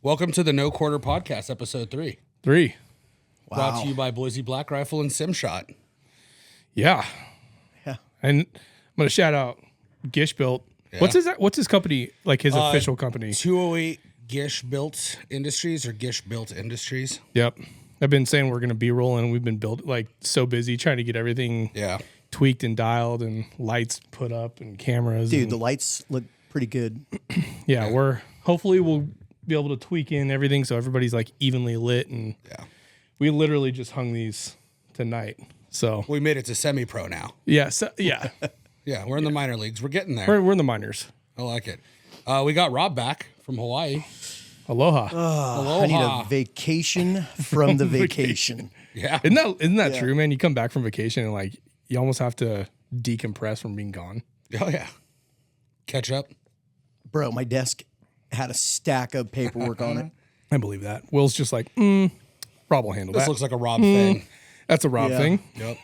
Welcome to the No Quarter Podcast, episode 3. Wow. Brought to you by Boise Black Rifle and SimShot. Yeah. Yeah. And I'm going to shout out Gish Built. Yeah. What's his company, like his official company? 208 Gish Built Industries or Gish Built Industries. Yep. I've been saying we're going to be rolling. We've been so busy trying to get everything tweaked and dialed and lights put up and cameras. Dude, the lights look pretty good. Yeah, hopefully we'll be able to tweak in everything so everybody's like evenly lit. And we literally just hung these tonight. So We made it to semi-pro now. yeah, Yeah, we're in the minor leagues. We're getting there. we're in the minors. I like it. We got Rob back from Hawaii. Aloha. Aloha. I need a vacation from the vacation. Yeah. Isn't that true, man? You come back from vacation and like you almost have to decompress from being gone. Oh, yeah. Catch up. Bro, my desk had a stack of paperwork on it. I believe that. Will's just like, Rob will handle This that. looks like a Rob thing. That's a Rob thing. Yep.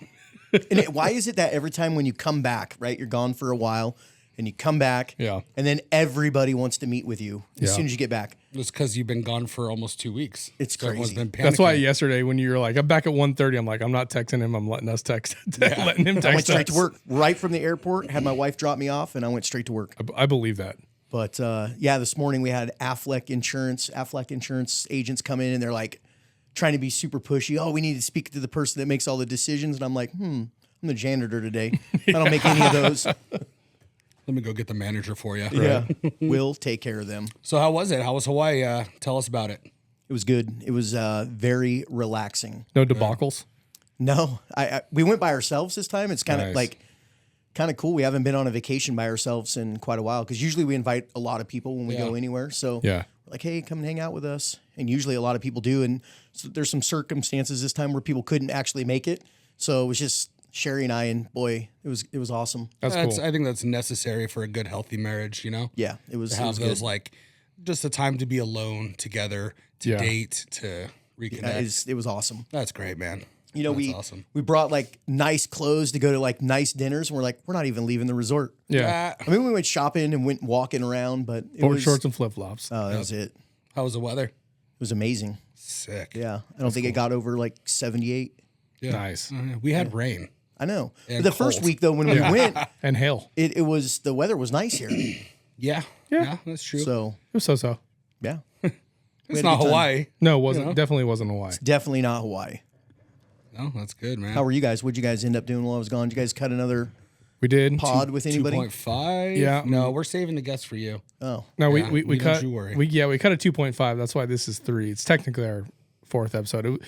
And why is it that every time when you come back, right, you're gone for a while, and you come back, Yeah. and then everybody wants to meet with you as Yeah. soon as you get back? It's because you've been gone for almost 2 weeks. It's So everyone's crazy. been panicking. That's why yesterday when you were like, I'm back at 1:30, I'm like, I'm not texting him. I'm letting us text. letting him text I went straight us. to work right from the airport, had my wife drop me off, and I went straight to work. I believe that. But this morning we had Aflac Insurance agents come in, and they're like trying to be super pushy. Oh, we need to speak to the person that makes all the decisions. And I'm like, I'm the janitor today. I don't make any of those. Let me go get the manager for you. Yeah. We'll take care of them. So how was it? How was Hawaii? Tell us about it. It was good. It was very relaxing. No debacles. No, we went by ourselves this time. It's kind of Nice. kind of cool. We haven't been on a vacation by ourselves in quite a while because usually we invite a lot of people when we go anywhere. So Yeah. we're like, hey, come and hang out with us. And usually a lot of people do. And so there's some circumstances this time where people couldn't actually make it. So it was just Sherry and I, and boy, it was awesome. That's cool. I think that's necessary for a good, healthy marriage, you know? Yeah, it was. To It have was those, good. like, just a time to be alone together, to Yeah. date, to reconnect. It was awesome. That's great, man. You know, That's awesome. we brought like nice clothes to go to like nice dinners, and we're like, we're not even leaving the resort. Yeah. I mean, we went shopping and went walking around, but it Board was shorts and flip flops. that was it. It How was the weather? was amazing. Sick. Yeah, I don't think it got over like 78. Yeah. Nice. We had rain. I know. And The first cold. week though, when we went, And hail. it was the weather was nice here. Yeah. Yeah, that's true. So It was so. yeah, it's had a not good time. Hawaii. No, it wasn't. Definitely wasn't Hawaii. definitely not Hawaii. No, that's good, man. How were you guys? What'd you guys end up doing while I was gone? Did you guys cut another We did. pod with anybody? 2.5? Yeah. No, we're saving the guests for you. Oh, No, Yeah, we don't cut. you worry. We cut a 2.5. That's why this is 3. It's technically our 4th episode.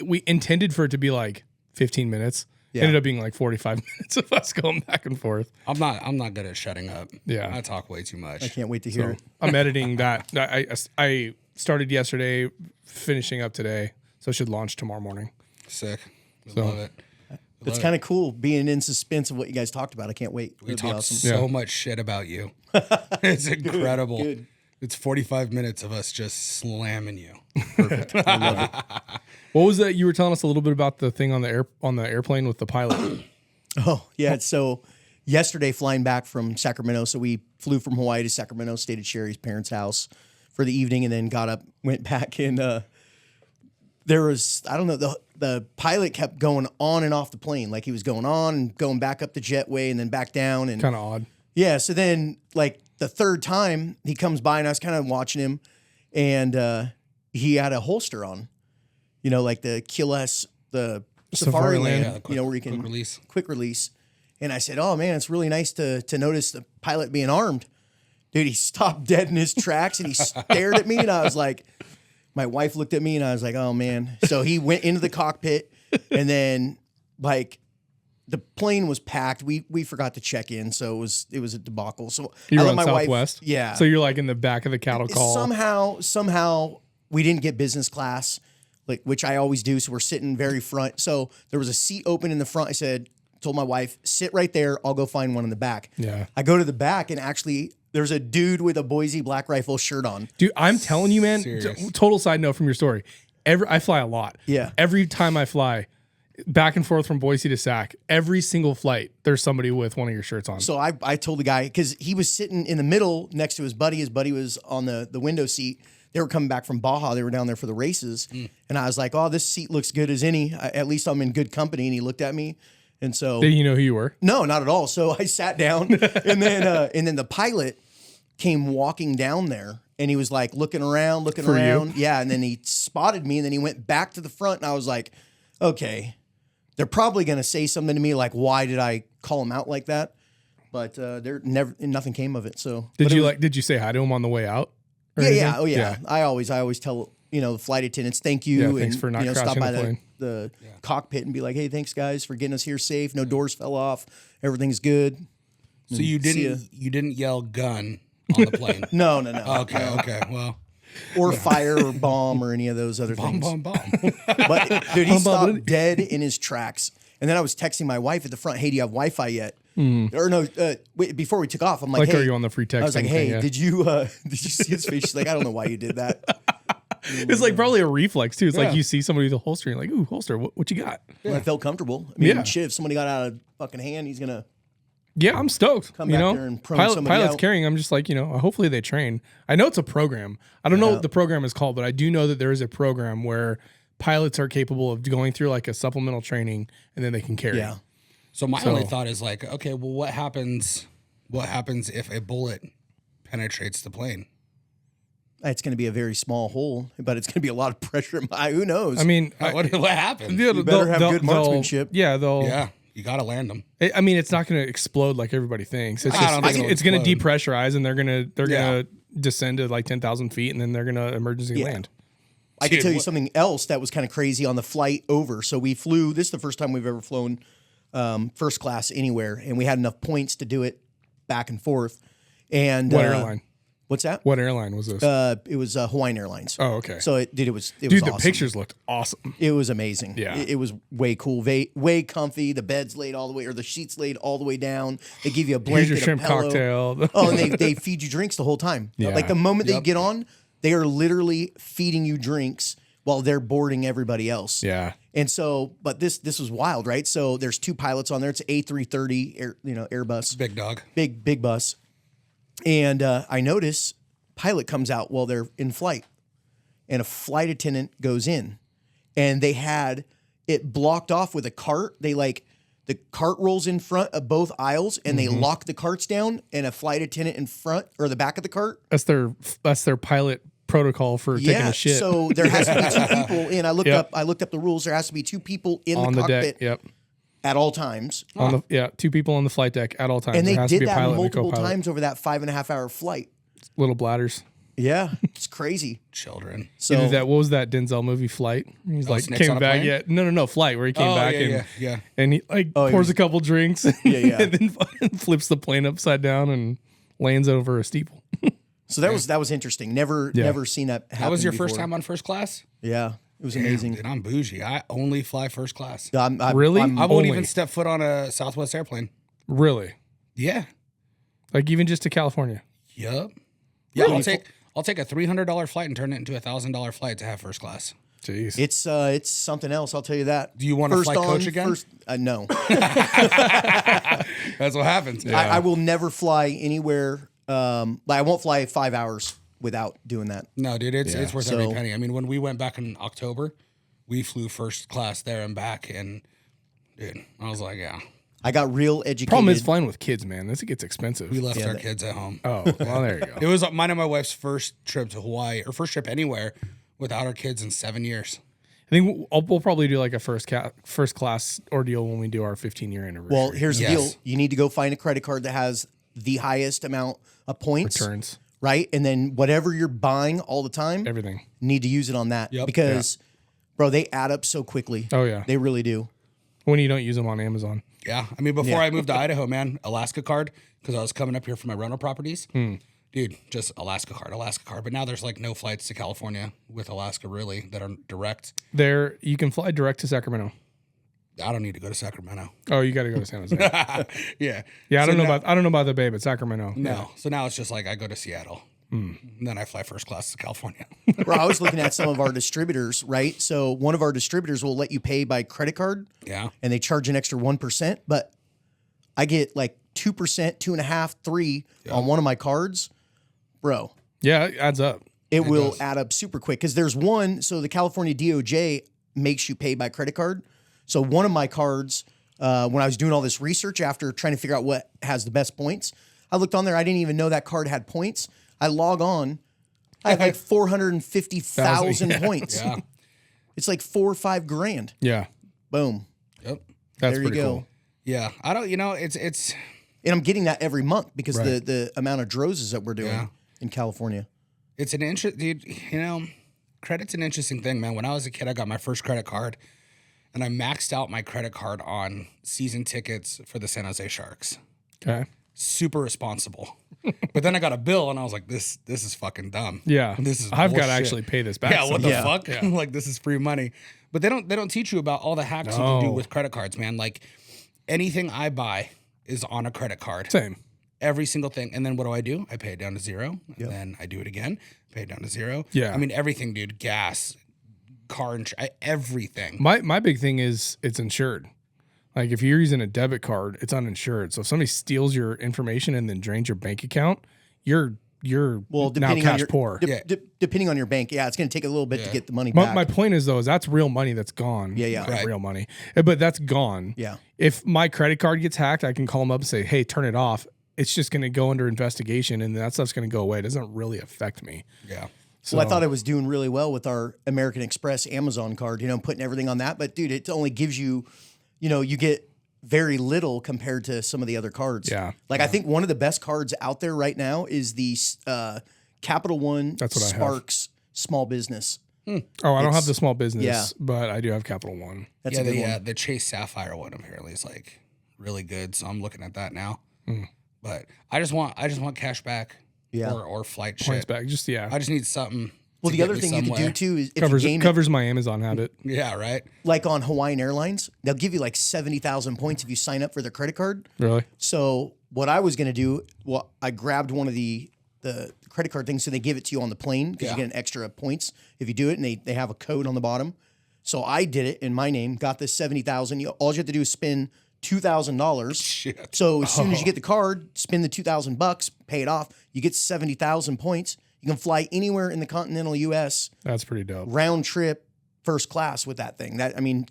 We intended for it to be like 15 minutes. Yeah. Ended up being like 45 minutes of us going back and forth. I'm not good at shutting up. Yeah. I talk way too much. I can't wait to hear it. I'm editing that. I started yesterday, finishing up today, so it should launch tomorrow morning. Sick. We love it. It's kind of cool being in suspense of what you guys talked about. I can't wait. We It'll be talk awesome. so Yeah. much shit about you. It's incredible. Good. It's 45 minutes of us just slamming you. What was that you were telling us a little bit about the thing on the airplane with the pilot? Oh, yeah. So yesterday flying back from Sacramento. So we flew from Hawaii to Sacramento, stayed at Sherry's parents' house for the evening, and then got up, went back, and there was, I don't know, the pilot kept going on and off the plane. Like he was going on and going back up the jetway and then back down. And Kind of odd. yeah, so then like the third time he comes by and I was kind of watching him, and he had a holster on, you know, like the QLS, the Safari Safari Land, Land. Yeah, the where you can quick release. And I said, oh man, it's really nice to notice the pilot being armed. Dude, he stopped dead in his tracks and he stared at me, and I was like, my wife looked at me and I was like, oh man. So he went into the cockpit, and then like the plane was packed. We forgot to check in, so it was a debacle. So You I were let on my Southwest? wife, yeah. So you're like in the back of the cattle call. Somehow we didn't get business class, like which I always do. So we're sitting very front. So there was a seat open in the front. I told my wife, sit right there. I'll go find one in the back. Yeah. I go to the back, and actually there's a dude with a Boise Black Rifle shirt on. Dude, I'm telling you, man, Serious. total side note from your story. I fly a lot. Yeah. Every time I fly, back and forth from Boise to Sac, every single flight, there's somebody with one of your shirts on. So I told the guy, because he was sitting in the middle next to his buddy. His buddy was on the window seat. they were coming back from Baja. They were down there for the races. And I was like, oh, this seat looks good as any. At least I'm in good company. And he looked at me. And so. Did you know who you were? No, not at all. So I sat down and then the pilot came walking down there and he was like looking around. You? Yeah. And then he spotted me and then he went back to the front. And I was like, okay, they're probably going to say something to me like, why did I call him out like that? But nothing came of it. So did you say hi to him on the way out? Yeah. Oh yeah. I always tell, the flight attendants, thank you. Yeah, thanks for not stop crashing by the plane. the cockpit and be like, hey, thanks guys for getting us here safe. No doors fell off. Everything's good. So you didn't yell gun on the plane? No. Okay. Well, or fire or bomb or any of those other things. bomb. But dude, he stopped dead in his tracks. And then I was texting my wife at the front, hey, do you have Wi-Fi yet? Or no, before we took off, I'm like, hey. Are you on the free text? I was like, hey, did you see his face? She's like, I don't know why you did that. It's like probably a reflex too. It's like you see somebody with a holster, and you're like, ooh, holster, what you got? Well, I felt comfortable. I mean, shit, if somebody got out of fucking hand, he's going to. Yeah, I'm stoked. Come back there and prone somebody pilots out. carrying. I'm just like, hopefully they train. I know it's a program. I don't know what the program is called, but I do know that there is a program where pilots are capable of going through like a supplemental training and then they can carry. Yeah. So my only thought is like, okay, well, what happens if a bullet penetrates the plane? It's going to be a very small hole, but it's going to be a lot of pressure. Who knows? I mean, what happens? you better have good marksmanship. Yeah, you got to land them. I mean, it's not going to explode like everybody thinks. It's I don't just think it's going to explode. depressurize and they're gonna descend to like 10,000 feet and then they're gonna emergency land. I can tell you something else that was kind of crazy on the flight over. So we flew. This is the first time we've ever flown first class anywhere, and we had enough points to do it back and forth. And What airline? What's that? What airline was this? It was Hawaiian Airlines. Oh, okay. So it was Dude, was the awesome. pictures looked awesome. It was amazing. Yeah. It was way cool, way comfy. The bed's laid all the way, or the sheets laid all the way down. They give you a blanket, Here's your shrimp a pillow. cocktail. Oh, and they feed you drinks the whole time. Yeah. Like the moment they get on, they are literally feeding you drinks while they're boarding everybody else. Yeah. And so, but this was wild, right? So there's two pilots on there. It's A330, Airbus, Big dog. big bus. And I notice pilot comes out while they're in flight, and a flight attendant goes in, and they had it blocked off with a cart. The cart rolls in front of both aisles, and they lock the carts down, and a flight attendant in front or the back of the cart. That's their pilot protocol for taking a shit. So there has to be two people in. I looked up the rules. There has to be two people in on the the cockpit deck. Yep. at all times. Two people on the flight deck at all times. And they There has to did be a that pilot and a multiple co-pilot. times over that 5.5 hour flight. Little bladders. Yeah, it's crazy. Children. So He did that. What was that Denzel movie, Flight? He's like Snakes came on a back. Plane? Yeah, no, Flight, where he came back and he like pours a couple drinks. Yeah. and then flips the plane upside down and lands over a steeple. So that was interesting. Never seen that happen. That was your first before. time on first class? Yeah, it was amazing. Dude, I'm bougie. I only fly first class. Really? I won't Only? even step foot on a Southwest airplane. Really? Yeah. Like even just to California? Yup. Yeah, I'll take a $300 flight and turn it into a $1,000 flight to have first class. Jeez. It's something else. I'll tell you that. Do you want to First fly coach again? No. That's what happens. I will never fly anywhere. I won't fly 5 hours without doing that. No, dude, it's worth So- every penny. I mean, when we went back in October, we flew first class there and back, and dude, I was like, yeah. I got real educated. Problem is flying with kids, man. This gets expensive. We left our kids at home. Oh, well, there you go. It was mine and my wife's first trip to Hawaii, or first trip anywhere without our kids in 7 years. I think we'll probably do like a first class ordeal when we do our 15-year anniversary. Well, here's the Yes. deal. You need to go find a credit card that has the highest amount of points. Returns. Right? And then whatever you're buying all the time, Everything. need to use it on that. Yep. Because, bro, they add up so quickly. Oh, yeah. They really do. When you don't use them on Amazon. Yeah. I mean, before I moved to Idaho, man, Alaska card, because I was coming up here for my rental properties. Dude, just Alaska card. But now there's like no flights to California with Alaska really that are direct. You can fly direct to Sacramento. I don't need to go to Sacramento. Oh, you got to go to San Jose. Yeah. Yeah, I So don't know now- about the Bay, but Sacramento. No. So now it's just like I go to Seattle. And then I fly first class to California. Bro, I was looking at some of our distributors, right? So one of our distributors will let you pay by credit card. Yeah. And they charge an extra 1%, but I get like 2%, 2.5%, 3% on one of my cards. Bro, Yeah, it adds up. it will does. add up super quick. Because there's one, so the California DOJ makes you pay by credit card. So one of my cards, when I was doing all this research after trying to figure out what has the best points, I looked on there. I didn't even know that card had points. I log on. I have like 450,000 points. Yeah. It's like $4 or $5 grand. Yeah. Boom. Yep. That's There you pretty go. cool. Yeah. I don't. It's. And I'm getting that every month because Right. the amount of drozes that we're doing Yeah. in California. It's an interest, dude. Credit's an interesting thing, man. When I was a kid, I got my first credit card, and I maxed out my credit card on season tickets for the San Jose Sharks. Okay. Super responsible. But then I got a bill, and I was like, "This is fucking dumb." Yeah. This is I've got to bullshit. actually pay this back. Yeah, what the somehow. fuck? Like, this is free money. But they don't teach you about all the hacks you can do No. with credit cards, man. Like, anything I buy is on a credit card. Same. Every single thing. And then what do? I pay it down to zero. And then I do it again, pay it down to zero. Yeah. I mean, everything, dude. Gas, car, everything. My big thing is it's insured. Like if you're using a debit card, it's uninsured. So if somebody steals your information and then drains your bank account, you're now depending cash on your, poor. depending on your bank, it's going to take a little bit to get the money My, back. my point is though, is that's real money that's gone. Yeah. Not Right. real money, but that's gone. Yeah. If my credit card gets hacked, I can call them up and say, "Hey, turn it off." It's just going to go under investigation, and that stuff's going to go away. It doesn't really affect me. Yeah. So Well, I thought I was doing really well with our American Express Amazon card, putting everything on that. But dude, it only gives you, you get very little compared to some of the other cards. Yeah. Like I think one of the best cards out there right now is the Capital One That's what I have. Sparks Small Business. I don't have the small business, yeah. but I do have Capital One. That's a good one. The Chase Sapphire one apparently is like really good. So I'm looking at that now. But I just want cash back. Yeah. Or flight Points shit. back. Just I just need something. Well, to the get other me thing you can do somewhere. too is if you game covers my Amazon habit. Yeah, right. like on Hawaiian Airlines, they'll give you like 70,000 points if you sign up for their credit card. Really? So what I was going to do, I grabbed one of the credit card things, so they give it to you on the plane because you get an extra points if you do it, and they have a code on the bottom. So I did it in my name, got this 70,000. All you have to do is spend $2,000. Shit. So as soon as you get the card, spend the $2,000, pay it off. You get 70,000 points. You can fly anywhere in the continental U.S. That's pretty dope. round trip, first class with that thing.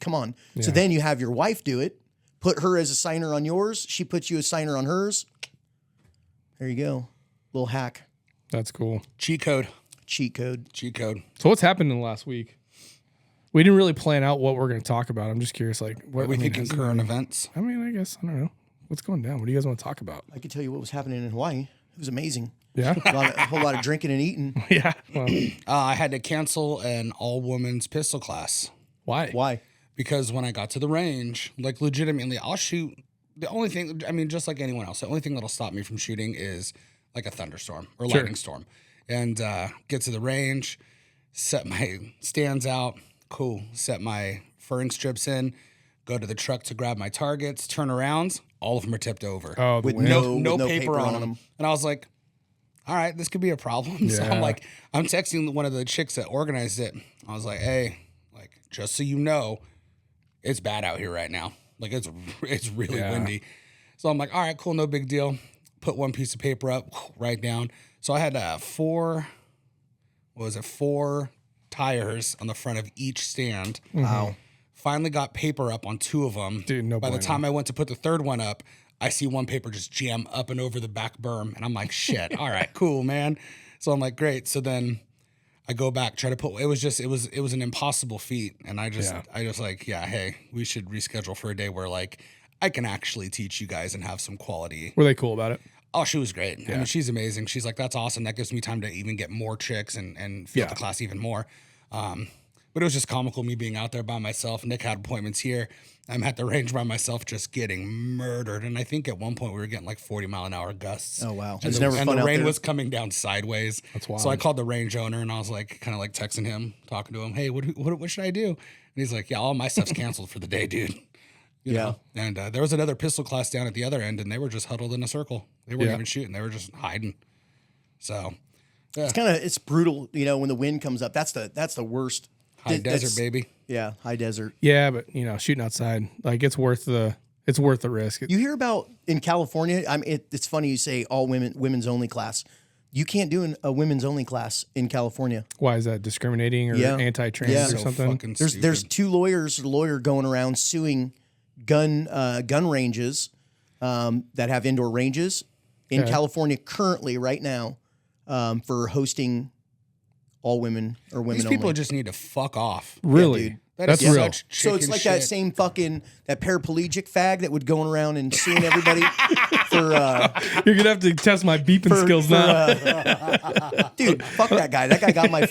Come on. So Yeah. then you have your wife do it. Put her as a signer on yours. She puts you as signer on hers. There you go. Little hack. That's cool. Cheat code. Cheat code. So what's happened in the last week? We didn't really plan out what we're going to talk about. I'm just curious, like, What we think in current events? I mean, I guess, I don't know. What's going down? What do you guys want to talk about? I could tell you what was happening in Hawaii. It was amazing. Yeah? A whole lot of drinking and eating. Yeah. Well, I had to cancel an all-women's pistol class why? Why? because when I got to the range, like legitimately, I'll shoot. The only thing, I mean, just like anyone else, the only thing that'll stop me from shooting is like a thunderstorm or lightning storm. And get to the range, set my stands out, cool, set my furring strips in, go to the truck to grab my targets, turn around, all of them are tipped over. Oh, the With wind. no with paper on them. And I was like, all right, this could be a problem. So Yeah. I'm texting one of the chicks that organized it. I was like, hey, like, just so you know, it's bad out here right now. Like, it's really windy. So I'm like, all right, cool, no big deal. Put one piece of paper up, write down. So I had four tires on the front of each stand. Wow. Finally got paper up on two of them. Dude, no By the bueno. time I went to put the third one up, I see one paper just jam up and over the back berm. And I'm like, shit, all right, cool, man. So I'm like, great. So then I go back, try to put, it was an impossible feat. And I just like, hey, we should reschedule for a day where like I can actually teach you guys and have some quality. Were they cool about it? Oh, she was great. I mean, she's amazing. She's like, that's awesome. That gives me time to even get more chicks and feel the class even more. But it was just comical me being out there by myself. Nick had appointments here. I'm at the range by myself just getting murdered. And I think at one point we were getting like 40-mile-an-hour gusts. Oh, wow. And It's the, never and fun the out rain there. was coming down sideways. That's wild. So I called the range owner and I was like, kind of like texting him, talking to him. Hey, what should I do? And he's like, yeah, all my stuff's canceled for the day, dude. You know? And there was another pistol class down at the other end, and they were just huddled in a circle. They weren't even shooting; they were just hiding. So, It's brutal, when the wind comes up. That's the worst. high desert, baby. Yeah, high desert. Yeah, but shooting outside, like it's worth the risk. You hear about in California. It's funny you say all women's only class. You can't do a women's only class in California. Why is that? Discriminating or anti-trans Yeah. or So something? There's two lawyers, a lawyer going around suing gun ranges that have indoor ranges in California currently right now for hosting all women or women These people only. just need to fuck off. Really? Yeah, dude. That's is real. such So it's chicken like shit. that same that paraplegic fag that would going around and suing everybody for You're gonna have to test my beeping skills now. dude, fuck that guy. That guy got my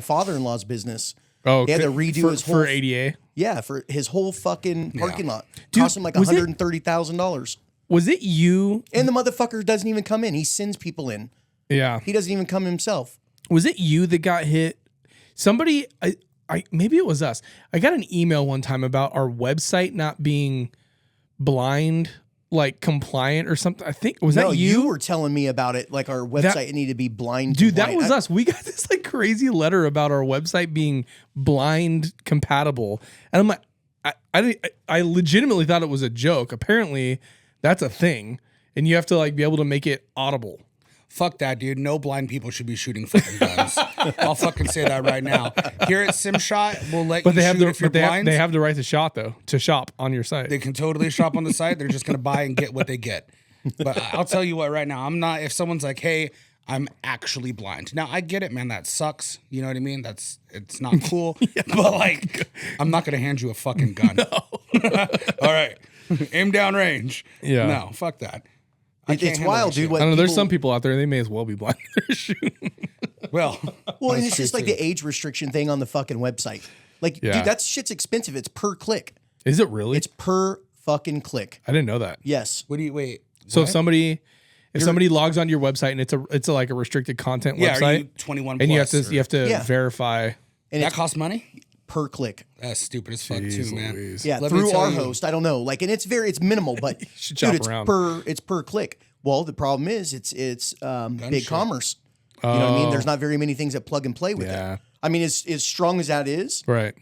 father-in-law's business. Oh, He had to redo his whole for ADA. Yeah, for his whole fucking parking lot. Dude, Cost him like was it- $130,000. Was it you? And the motherfucker doesn't even come in. He sends people in. Yeah. He doesn't even come himself. Was it you that got hit? Somebody, I maybe it was us. I got an email one time about our website not being blind, like compliant or something. I think was that you? You were telling me about it. Like our website needed to be blind. Dude, that compliant. was us. We got this like crazy letter about our website being blind compatible, and I'm like, I legitimately thought it was a joke. Apparently, that's a thing, and you have to like be able to make it audible. Fuck that, dude. No blind people should be shooting fucking guns. I'll fucking say that right now. Here at SimShot, we'll let But you they have shoot the if you're blind. they have the right to shop though, to shop on your site. They can totally shop on the site. They're just going to buy and get what they get. But I'll tell you what right now, I'm not, if someone's like, hey, I'm actually blind. Now, I get it, man. That sucks. You know what I mean? It's not cool. But like, I'm not going to hand you a fucking gun. All right. Aim down range. Yeah. No, fuck that. I can't It's handle wild, that dude. shit. What I don't know. There's people- some people out there, they may as well be blind. They're shooting. Well, Well, and that's it's just true, like too. the age restriction thing on the fucking website. Like, Yeah. dude, that shit's expensive. It's per click. Is it really? It's per fucking click. I didn't know that. Yes. What do you, wait. So what? if somebody logs onto your website and it's like a restricted content Yeah, are website, you 21 and plus? you have to Yeah. verify. And That it's costs money? per click. That's stupid as fuck too, man. Louise. Yeah, Let me through tell our you- host. I don't know. Like, and it's minimal, but should dude, shop it's around. it's per click. Well, the problem is it's big shit. commerce. You know what I mean? There's not very many things that plug and play with Yeah. it. I mean, as strong as that is, Right.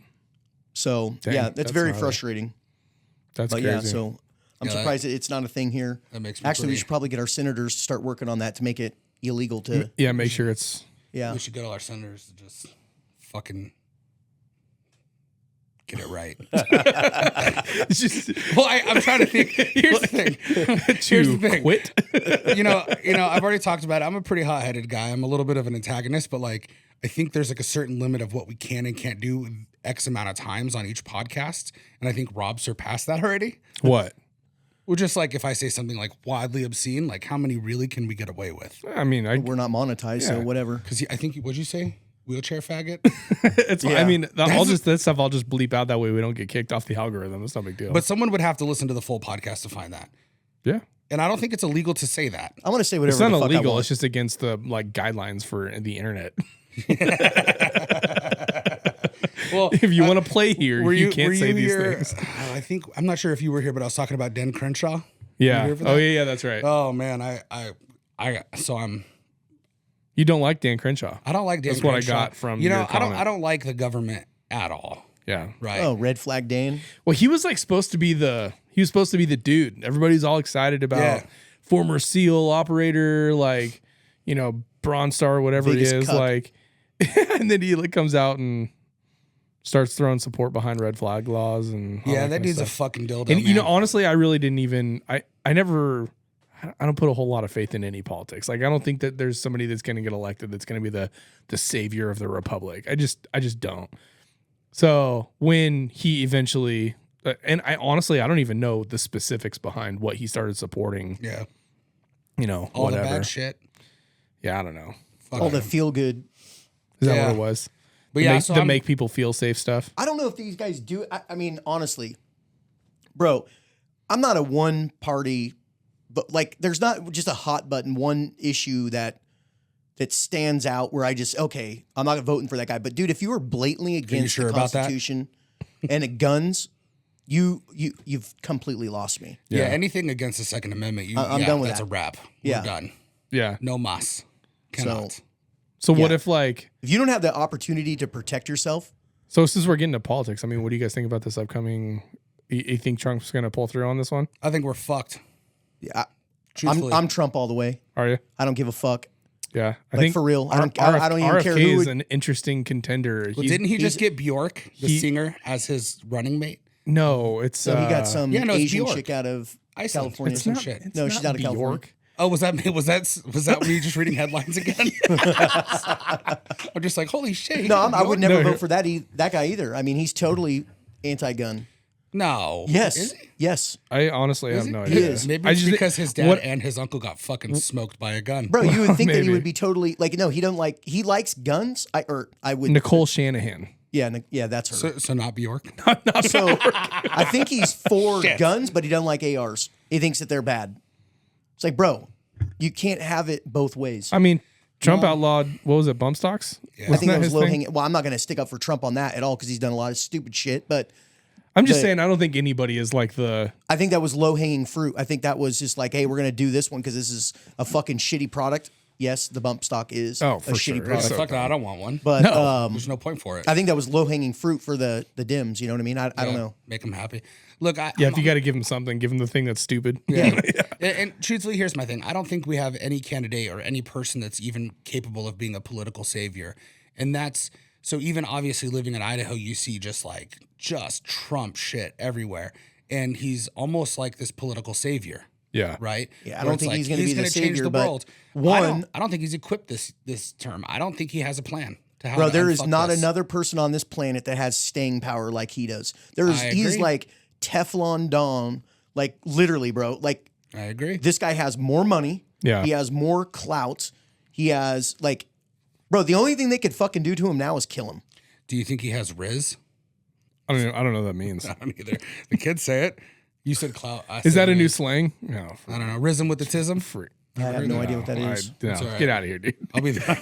so Dang, yeah, that's that's very gnarly. frustrating. That's But crazy. yeah, so I'm Yeah, surprised that it's not a thing here. That makes me Actually, we pretty- should probably get our senators to start working on that to make it illegal to. Yeah, make sure it's Yeah, We should go to our senators to just fucking get it right. it's just Well, I'm trying to think. Here's the thing. Here's the thing. quit. You know, I've already talked about it. I'm a pretty hot-headed guy. I'm a little bit of an antagonist, but like, I think there's like a certain limit of what we can and can't do X amount of times on each podcast. And I think Rob surpassed that already. What? Well, just like if I say something like wildly obscene, like how many really can we get away with? I mean, we're not monetized, so whatever. Because I think, what'd you say? Wheelchair faggot? it's. Yeah. I mean, that stuff I'll just bleep out that way we don't get kicked off the algorithm. It's no big deal. But someone would have to listen to the full podcast to find that. yeah, And I don't think it's illegal to say that. I want to say whatever. it's not the fuck I illegal. want. It's just against the like guidelines for the internet. Well, If you want to play here, you can't say these here? things. I think, I'm not sure if you were here, but I was talking about Den Crenshaw. Yeah. here for Oh that? yeah, that's right. Oh man, You don't like Dan Crenshaw. I don't like Dan That's what I Crenshaw. got from you know, your comment. I don't like the government at all. Yeah. Right. Oh, red flag Dan. Well, he was supposed to be the dude. Everybody's all excited about Yeah. former SEAL operator, Bronze Star, whatever Biggest it is, cuck. and then he comes out and starts throwing support behind red flag laws and all Yeah, that that kind of dude's a stuff. fucking dildo. And man. honestly, I really didn't even. I don't put a whole lot of faith in any politics. Like, I don't think that there's somebody that's going to get elected that's going to be the savior of the republic. I just don't. So when he eventually, and I honestly, I don't even know the specifics behind what he started supporting. yeah, whatever. all the bad shit. Yeah, I don't know. Fuck All the him. feel good. Is that Yeah. what it was? But yeah, so to I'm- make people feel safe stuff. I don't know if these guys do. I mean, honestly, bro, I'm not a one party, but like, there's not just a hot button one issue that stands out where I just, okay, I'm not voting for that guy. But dude, if you were blatantly against sure the about that? Constitution and the guns, you've completely lost me. Yeah, Yeah. anything against the Second Amendment, I'm done with that's that. a wrap. Yeah. We're done. Yeah. No mas. Cannot. So what Yeah. if If you don't have the opportunity to protect yourself, so since we're getting to politics, I mean, what do you guys think about this upcoming? You think Trump's going to pull through on this one? I think we're fucked. yeah, Truthfully. I'm Trump all the way. Are you? I don't give a fuck. Yeah, I Like, think for real. I don't even RFK care who is would, an interesting contender. Well, didn't he just get Bjork, the he- singer, as his running mate? No, it's so he got some yeah, no, it's Asian Bjork. chick out of Iceland. California. It's some shit. it's No, not she's out of California. Bjork. Oh, was that were you just reading headlines again? I'm just like, holy shit. No, I would never No. vote for that guy either. I mean, he's totally anti-gun. No. Yes. Is he? Yes. I honestly have no He idea. is. Maybe I it's just- because his dad what- and his uncle got fucking smoked by a gun. Bro, you would think that he Maybe. would be totally like, no, he likes guns. I would. Nicole Shanahan. Yeah, that's her. So not Bjork. So I think he's for guns, but he doesn't like ARs. He thinks that they're bad. It's like, bro, you can't have it both ways. I mean, Trump outlawed, what was it, bump stocks? Yeah. I think that was his low thing? hanging. Well, I'm not going to stick up for Trump on that at all because he's done a lot of stupid shit. But I'm just saying, I don't think anybody is like the. I think that was low hanging fruit. I think that was just like, hey, we're going to do this one because this is a fucking shitty product. Yes, the bump stock is Oh, a for shitty sure. product. So Fuck no, I don't want one. But There's no point for it. I think that was low hanging fruit for the Dims. You know what I mean? I don't know. Make them happy. Look, Yeah, if you got to give him something, give him the thing that's stupid. Yeah. And truthfully, here's my thing. I don't think we have any candidate or any person that's even capable of being a political savior. And that's so even obviously living in Idaho, you see just Trump shit everywhere. And he's almost like this political savior, Yeah. right? Yeah, I Where don't it's think like, he's going to be the gonna change savior. the But world. one, I don't think he's equipped this term. I don't think he has a plan to how bro, to there is unfuck not this. another person on this planet that has staying power like he does. I He's agree. like Teflon Don, like literally, bro. Like I agree. this guy has more money. Yeah. He has more clout. He has like, bro, the only thing they could fucking do to him now is kill him. Do you think he has Riz? I don't know what that means. I don't either. The kids say it. You said clout. I Is said that a new Riz. slang? No. I don't know. Risen with the tism? Free. I have no idea what that is. No, all right. get out of here, dude. I'll be there.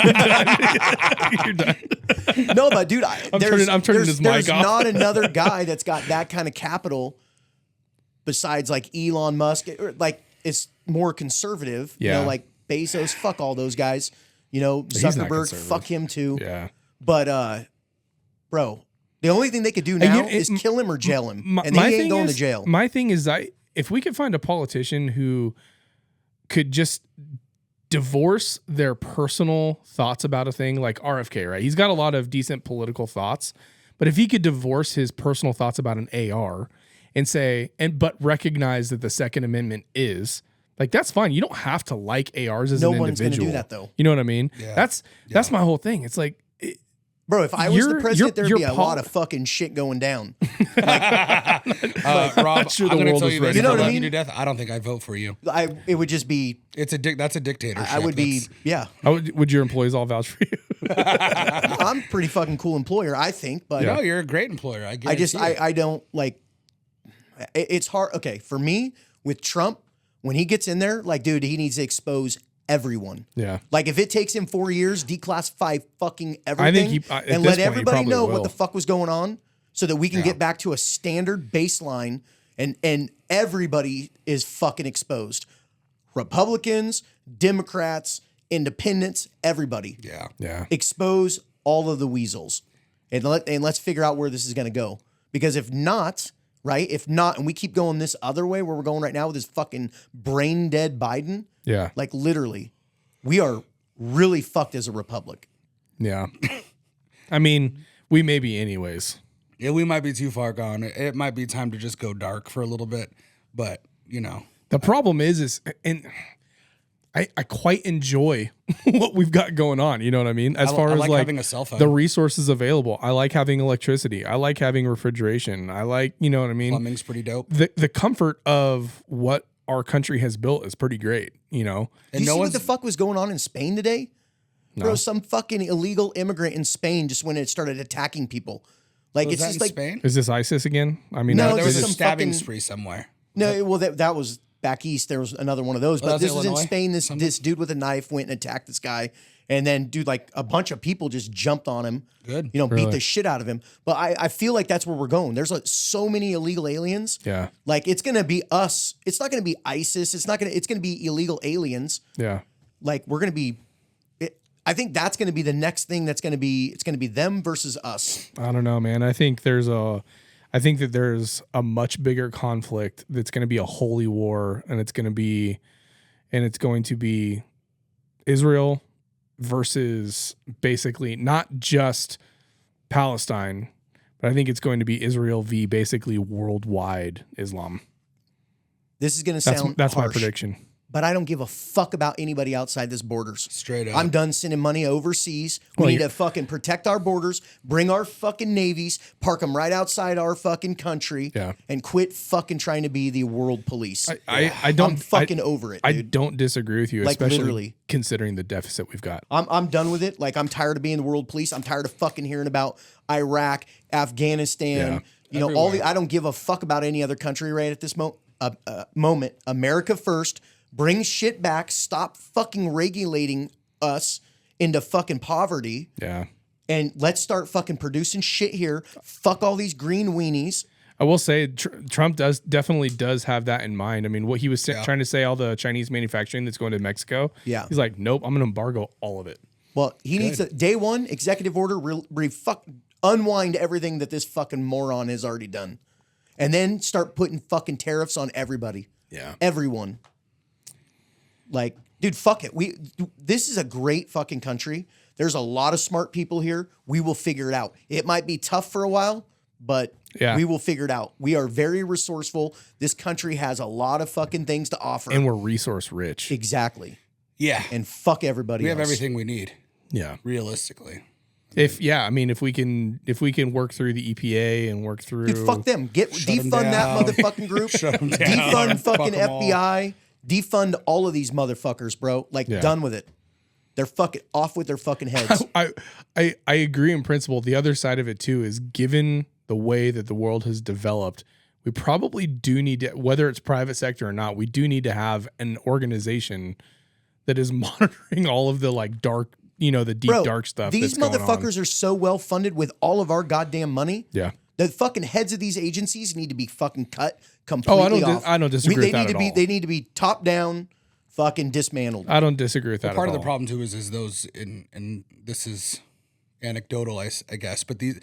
You're done. No, but dude, I'm turning this mic there's off. not another guy that's got that kind of capital besides like Elon Musk. Or, like it's more conservative. You Yeah. know, like Bezos, fuck all those guys. You know, He's not Zuckerberg, conservative. fuck him too. Yeah. But bro, the only thing they could do now is kill him or jail him. And he ain't going to jail. My thing is, if we could find a politician who could just divorce their personal thoughts about a thing, like RFK, right? He's got a lot of decent political thoughts, but if he could divorce his personal thoughts about an AR and say, but recognize that the Second Amendment is like, that's fine. You don't have to like ARs as No an one's gonna individual. do that, though. You know what I mean? Yeah. That's my whole thing. It's like, Bro, if I was the You're- president, there'd you're be a pol- lot of fucking shit going down. Rob, sure the I'm going to world tell is you ready this. You know I what I love you mean? to death. I don't think I'd vote for you. It would just be, That's a dictatorship. I would be, yeah. would your employees all vouch for you? I'm a pretty fucking cool employer, I think, but No, you're a great employer. I don't like, it's hard. Okay, for me, with Trump, when he gets in there, like, dude, he needs to expose everyone. Yeah. Like, if it takes him 4 years, declassify fucking everything, he- at and this let point, he everybody probably know will. what the fuck was going on, so that we can get back to a standard baseline, and everybody is fucking exposed. Republicans, Democrats, Independents, everybody. Yeah. Yeah. Expose all of the weasels, and let's figure out where this is going to go. Because if not, right? If not, and we keep going this other way where we're going right now with this fucking brain dead Biden, Yeah. like literally, we are really fucked as a republic. Yeah. I mean, we may be anyways. Yeah, we might be too far gone. It might be time to just go dark for a little bit. But, you know. The problem is and I quite enjoy what we've got going on. You know what I mean? As far I as like like having a cell phone. the resources available. I like having electricity. I like having refrigeration. I like, you know what I mean? Plumbing's pretty dope. The comfort of what our country has built is pretty great, you know? Did you see what the fuck was going on in Spain today? Bro, some fucking illegal immigrant in Spain just went and started attacking people. Like, Was it's that just in like, Spain? Is this ISIS again? I mean, No, There was a some stabbing fucking- spree somewhere. no, well, that was back east. There was another one of those, but that's this was in Illinois? Spain. This dude with a knife went and attacked this guy, and then dude, like a bunch of people just jumped on him. Good. You know, beat Really? the shit out of him. But I feel like that's where we're going. There's like so many illegal aliens. Yeah. Like it's gonna be us. It's not gonna be ISIS. It's gonna be illegal aliens. Yeah. Like we're gonna be. I think that's gonna be the next thing. It's gonna be them versus us. I don't know, man. I think that there's a much bigger conflict that's going to be a holy war, and it's going to be Israel versus basically not just Palestine, but I think it's going to be Israel v. basically worldwide Islam. This is going to sound That's my harsh, prediction. but I don't give a fuck about anybody outside this borders. Straight up. I'm done sending money overseas. We need to fucking protect our borders, bring our fucking navies, park them right outside our fucking country, and quit fucking trying to be the world police. I'm fucking over it, dude. I don't disagree with you, Like, especially literally. considering the deficit we've got. I'm done with it. Like, I'm tired of being the world police. I'm tired of fucking hearing about Iraq, Afghanistan. You know, all the. I don't give a fuck about any other country right at this moment. America first. Bring shit back. Stop fucking regulating us into fucking poverty. Yeah. And let's start fucking producing shit here. Fuck all these green weenies. I will say Trump definitely does have that in mind. I mean, what he was trying to say, all the Chinese manufacturing that's going to Mexico. Yeah. He's like, nope, I'm going to embargo all of it. Well, he needs to, day one, executive order, unwind everything that this fucking moron has already done. And then start putting fucking tariffs on everybody. Yeah. Everyone. Like, dude, fuck it. This is a great fucking country. There's a lot of smart people here. We will figure it out. It might be tough for a while, but we will figure it out. We are very resourceful. This country has a lot of fucking things to offer. And we're resource rich. Exactly. Yeah. And fuck everybody We else. have everything we need. Yeah. Realistically. If we can work through the EPA and work through, Dude, fuck them. Defund that motherfucking group. Defund fucking FBI. Defund all of these motherfuckers, bro. Like, done with it. They're fucking off with their fucking heads. I agree in principle. The other side of it too is, given the way that the world has developed, we probably do need to, whether it's private sector or not, we do need to have an organization that is monitoring all of the like dark, the deep dark stuff. These motherfuckers are so well funded with all of our goddamn money. Yeah. The fucking heads of these agencies need to be fucking cut completely off. I don't disagree with that at all. They need to be top down, fucking dismantled. I don't disagree with that. Part of the problem too is those and this is anecdotal, I guess, but these.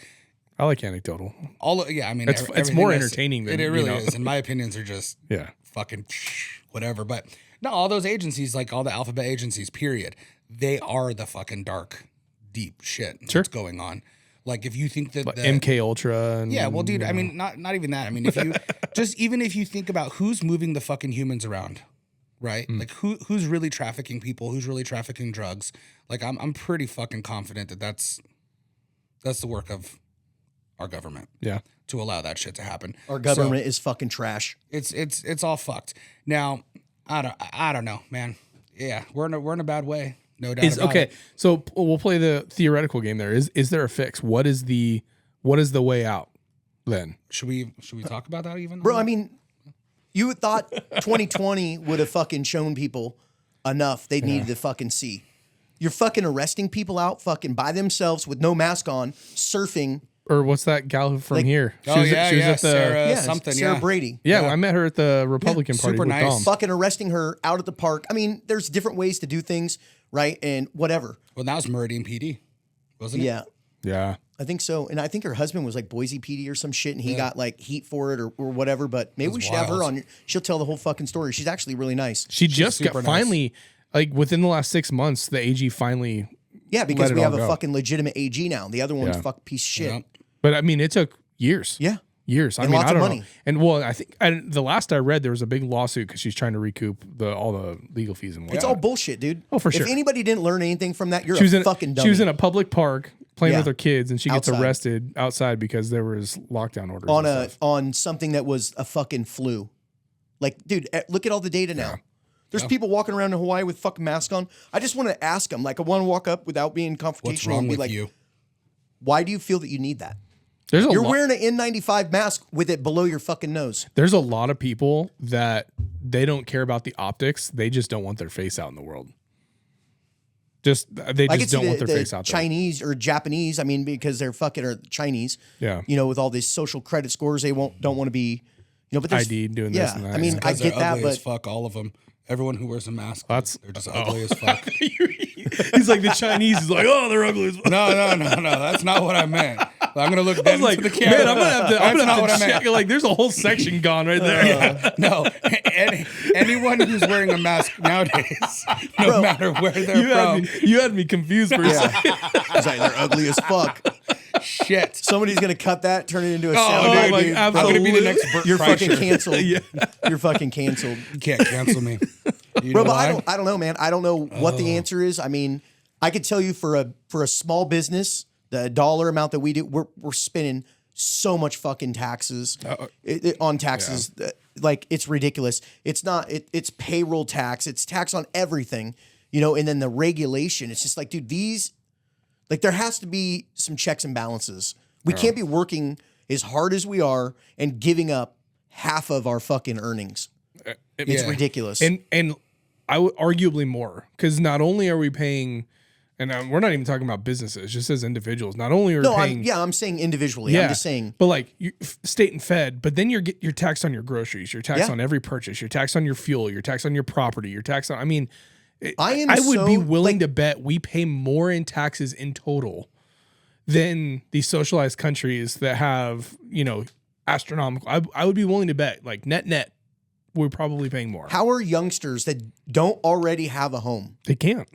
I like anecdotal. I mean, it's more entertaining than it really is. And my opinions are just fucking whatever. But no, all those agencies, like all the alphabet agencies, period, they are the fucking dark, deep shit that's going on. Like, if you think that like MK Ultra, and, well, dude, I mean, not even that. I mean, if you even if you think about who's moving the fucking humans around, right? Like, who's really trafficking people, who's really trafficking drugs? Like, I'm pretty fucking confident that that's the work of our government. Yeah, to allow that shit to happen. Our government is fucking trash. It's all fucked. Now, I don't know, man. Yeah, we're in a bad way. No doubt about it. So we'll play the theoretical game there. Is there a fix? What is the way out then? Should we talk about that even? Bro, I mean, you thought 2020 would have fucking shown people enough they needed to fucking see. You're fucking arresting people out fucking by themselves with no mask on, surfing. Or what's that gal from here? She was at the Sarah Brady. Yeah, I met her at the Republican Party. Super with nice. Dom. Fucking arresting her out at the park. I mean, there's different ways to do things, right? And whatever. Well, that was Meridian PD, wasn't it? Yeah. Yeah. I think so. And I think her husband was like Boise PD or some shit, and he got like heat for it or whatever. But maybe we should have her on. She'll tell the whole fucking story. She's actually really nice. She just got finally, like within the last 6 months, the AG finally. Yeah, because we have a fucking legitimate AG now. The other one's fuck piece of shit. Yeah. But I mean, it took years. Yeah. Years. I And mean, lots I of don't money. know. And well, I think the last I read, there was a big lawsuit because she's trying to recoup all the legal fees and whatnot. It's all bullshit, dude. Oh, for sure. If anybody didn't learn anything from that, you're fucking dummy. She was in a public park playing with her kids, and she gets Outside. arrested outside because there was lockdown orders on something that was a fucking flu. Like, dude, look at all the data now. There's people walking around in Hawaii with fucking masks on. I just want to ask them, like, I want to walk up without being confrontational. What's wrong and be with like, you? Why do you feel that you need that? You're wearing an N95 mask with it below your fucking nose. There's a lot of people that they don't care about the optics. They just don't want their face out in the world. They just don't want their face out there. Chinese or Japanese, I mean, because they're fucking or Chinese. Yeah. You know, with all these social credit scores, they don't want to be, but there's ID doing this and that. I mean, I Because they're get that, ugly as but fuck, all of them. Everyone who wears a mask, they're just ugly as fuck. He's like the Chinese. He's like, oh, they're ugly as fuck. No. That's not what I meant. I'm gonna look I dead was like, into the camera. man, I'm gonna have what to I meant. check. Like, there's a whole section gone right there. No, anyone who's wearing a mask nowadays, no Bro, matter where they're from, You had me confused for a Yeah. second. He's like, they're ugly as fuck. shit. Somebody's gonna cut that, turn it into a Oh, sound. dude, bite, my- dude. I'm gonna be the next Bert You're fucking Kreischer. canceled. Yeah. You're fucking canceled. You can't cancel me. You Bro, know but why? I don't know, man. I don't know what the answer is. I mean, I could tell you for a small business, the dollar amount that we do, we're spending so much fucking taxes on taxes. Like, it's ridiculous. It's not. It's payroll tax. It's tax on everything, you know. And then the regulation. It's just like, dude, there has to be some checks and balances. We can't be working as hard as we are and giving up half of our fucking earnings. It's Yeah. ridiculous. And I would arguably more, because not only are we paying, and we're not even talking about businesses, just as individuals. Not only are we paying, I'm saying individually. I'm just saying. but like state and fed, but then you're taxed on your groceries, you're taxed Yeah. on every purchase, you're taxed on your fuel, you're taxed on your property, you're taxed on. I mean, I would be willing to bet we pay more in taxes in total than the socialized countries that have, you know, astronomical. I would be willing to bet, like, net, we're probably paying more. How are youngsters that don't already have a home? They can't.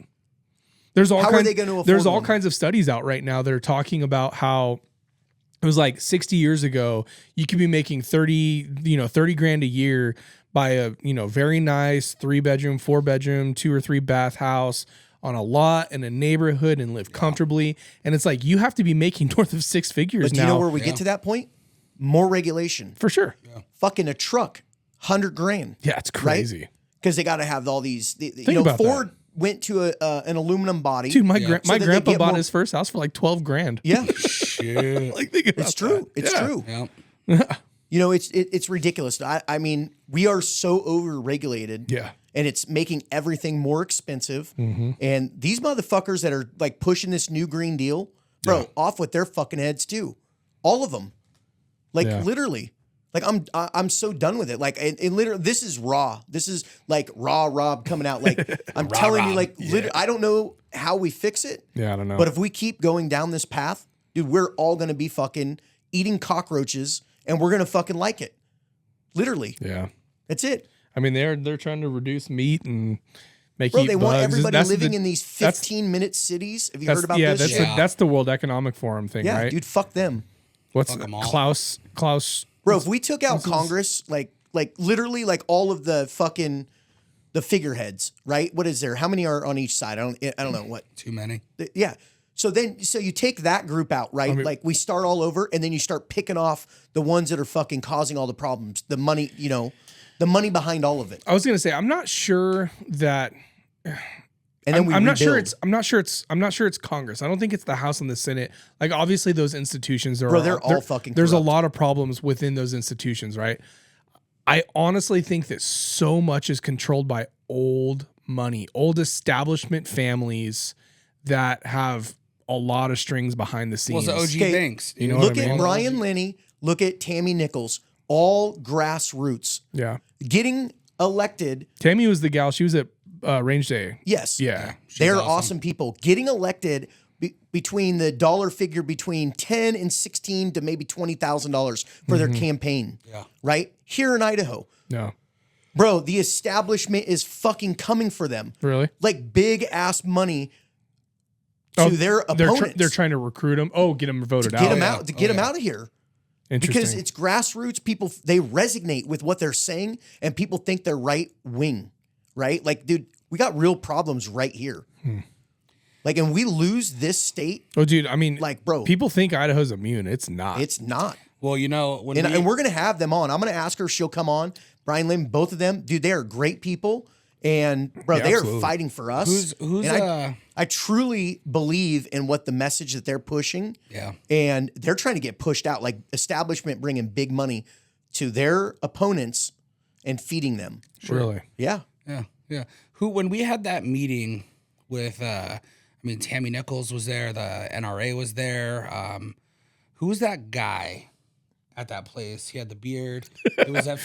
There's all How are kinds, they gonna afford There's all one? kinds of studies out right now that are talking about how it was like 60 years ago, you could be making 30 grand a year by a, you know, very nice 3-bedroom, 4-bedroom, 2 or 3 bath house on a lot in a neighborhood and live comfortably. And it's like, you have to be making north of 6 figures But do now. you know where we get to that point? More regulation. For sure. Fucking a truck, $100,000. Yeah, it's crazy. Because they got to have all these. Think you know, about Ford went to an aluminum body. Dude, my so that they grandpa get bought more- his first house for like 12 grand. Yeah, Shit. Like, think about it's true. that. It's Yeah. true. Yeah. You know, it's ridiculous. I mean, we are so overregulated. Yeah. And it's making everything more expensive. Mm-hmm. And these motherfuckers that are like pushing this new Green Deal, bro, off with their fucking heads too. All of them. Like, literally. Like, I'm so done with it. Like, and literally, this is raw. This is like raw Rob coming out. Like, I'm telling you, like, literally, I don't know how we fix it. Yeah, I don't know. But if we keep going down this path, dude, we're all going to be fucking eating cockroaches and we're going to fucking like it. Literally. Yeah. That's it. I mean, they're trying to reduce meat and make Bro, you eat they want bugs. everybody That's living the- in these that's- 15-minute cities. Have you That's, heard about yeah, this? that's the World Economic Forum thing, Yeah, right? dude, fuck them. What's Fuck 'em all. Klaus? Bro, if we took out Congress, like literally like all of the fucking the figureheads, right? What is there? How many are on each side? I don't know what. Too many. Yeah. So you take that group out, right? Like we start all over and then you start picking off the ones that are fucking causing all the problems. The money, you know, the money behind all of it. I was gonna say, I'm not sure that. And then I'm not sure rebuild. I'm not sure it's Congress. I don't think it's the House and the Senate. Like, obviously those institutions Bro, they're all fucking There's a corrupt. lot of problems within those institutions, right? I honestly think that so much is controlled by old money, old establishment families that have a lot of strings behind the Well, scenes. it's the OG Okay, banks. you know Look what I at mean? Brian Linney, look at Tammy Nichols, all grassroots. Yeah. Getting elected, Tammy was the gal. She was at Range Day. yes. Yeah. They're awesome. awesome people. Getting elected between the dollar figure between 10 and 16 to maybe $20,000 for their campaign. Yeah. Right? Here in Idaho. No. Bro, the establishment is fucking coming for them. Really? Like big ass money to their opponents. They're trying to recruit them. Oh, get them voted get out. them yeah. out to get Oh, them yeah. out of here. Interesting. Because it's grassroots people, they resonate with what they're saying and people think they're right wing, right? Like, dude, we got real problems right here. Like, and we lose this state, oh, dude. I mean, like, bro, people think Idaho's immune. It's not. it's not. Well, you know, when And we're going to have them on. I'm going to ask her. She'll come on. Brian Lim, both of them, dude, they are great people. And bro, Yeah, they absolutely. are fighting for us. Who's And I truly believe in what the message that they're pushing. yeah. And they're trying to get pushed out, like establishment bringing big money to their opponents and feeding them. Really. Yeah. Yeah, yeah. When we had that meeting with, I mean, Tammy Nichols was there, the NRA was there. Who was that guy at that place. He had the beard. It was at.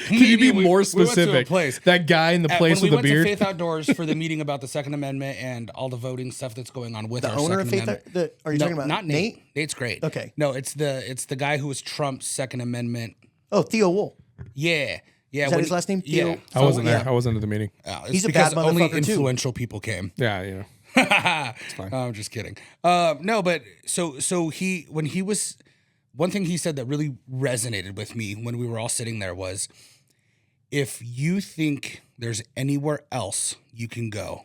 Can you be more We went to a specific? place. That guy in the place when with we the went beard. to Faith Outdoors for the meeting about the Second Amendment and all the voting stuff that's going on with The our owner of Second Faith. Amendment. Are you talking about Not Nate? Nate's great. Okay. No, it's the guy who was Trump's Second Amendment. Oh, Theo Wool. Yeah. Yeah. Is that his last name? Yeah. Theo? I wasn't there. Yeah. I wasn't at the meeting. It's He's a because bad only motherfucker, too. influential people came. Yeah, you know. I'm just kidding. No, but so when he was, one thing he said that really resonated with me when we were all sitting there was, if you think there's anywhere else you can go,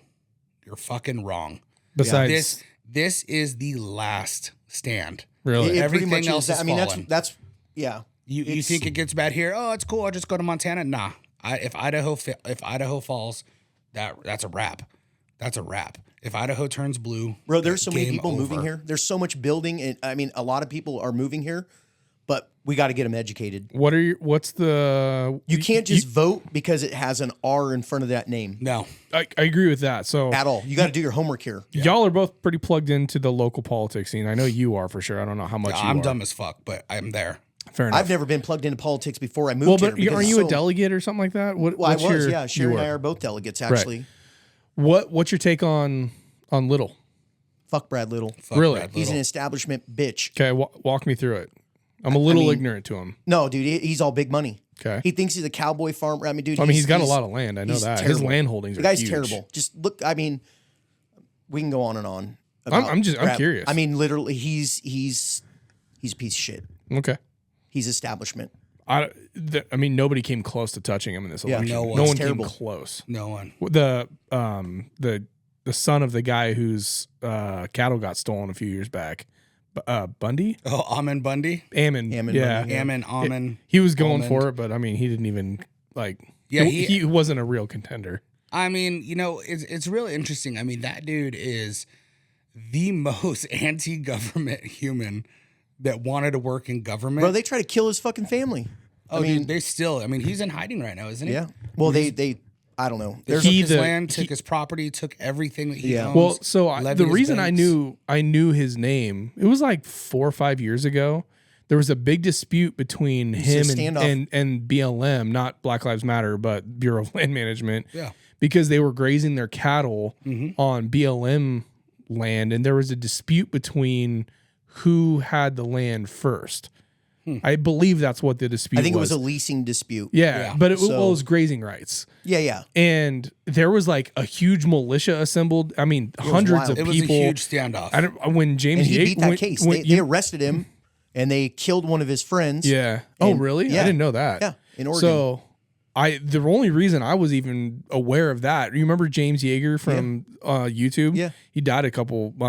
you're fucking wrong. Besides, This is the last stand. really, It pretty Everything much else is I mean, fallen. that's yeah. You It's- think it gets bad here? Oh, it's cool. I'll just go to Montana. Nah, if Idaho falls, that's a wrap. That's a wrap. If Idaho turns blue, Bro, there's so many game people moving over. here. There's so much building, and I mean, a lot of people are moving here, but we got to get them educated. what's the? You can't just vote because it has an R in front of that name No, I agree with that. So at all. You got to do your homework here. y'all are both pretty plugged into the local politics scene. I know you are for sure. I don't know how much you I'm are. dumb as fuck, but I'm there. Fair enough. I've never been plugged into politics before I moved well, here. but because aren't it's you a so- delegate or something like that? Well, What's I was, your, yeah. Sherry you and I were. are both delegates, actually. What's your take on Little? Fuck Brad Little. Fuck Really? Brad He's Little. an establishment bitch. Okay, walk me through it. I'm a little mean- ignorant to him. No, dude, he's all big money. Okay. He thinks he's a cowboy farmer. I mean, dude, I mean, he's got a lot of land. I know he's that. His terrible. land holdings The are guy's huge. terrible. Just look. I mean, we can go on and on. I'm about Brad. curious. I mean, literally, he's a piece of shit. Okay. He's establishment. I mean, nobody came close to touching him in this Yeah. election. No No one. one It's terrible. came close. No one. The son of the guy whose cattle got stolen a few years back, Bundy, Oh, Ammon Bundy. Ammon, Ammon yeah, Bundy, yeah. Ammon. he was going Almond. for it, but I mean, he didn't even like. Yeah, he wasn't a real contender. I mean, it's really interesting. I mean, that dude is the most anti-government human that wanted to work in government. Bro, they try to kill his fucking family. oh, I mean, dude, they still. I mean, he's in hiding right now, isn't he? yeah. Well, they I don't know. They There's took He- his the- land, took he- his property, took everything that he Yeah. owns. Well, so levied the his reason banks. I knew his name, it was like 4 or 5 years ago. There was a big dispute between him standoff. and BLM, not Black Lives Matter, but Bureau of Land Management. Yeah. Because they were grazing their cattle on BLM land, and there was a dispute between who had the land first. I believe that's what the dispute was. I think it was a leasing dispute. yeah, but it So- was grazing rights. Yeah. And there was like a huge militia assembled. I mean, hundreds wild. of it was people. a huge standoff. I don't, when James And he Yates beat that when- case. when They you- arrested him and they killed one of his friends. yeah. Oh, and- really? yeah. I didn't know that. Yeah, in Oregon. So, the only reason I was even aware of that. You remember James Yeager from YouTube? Yeah. He died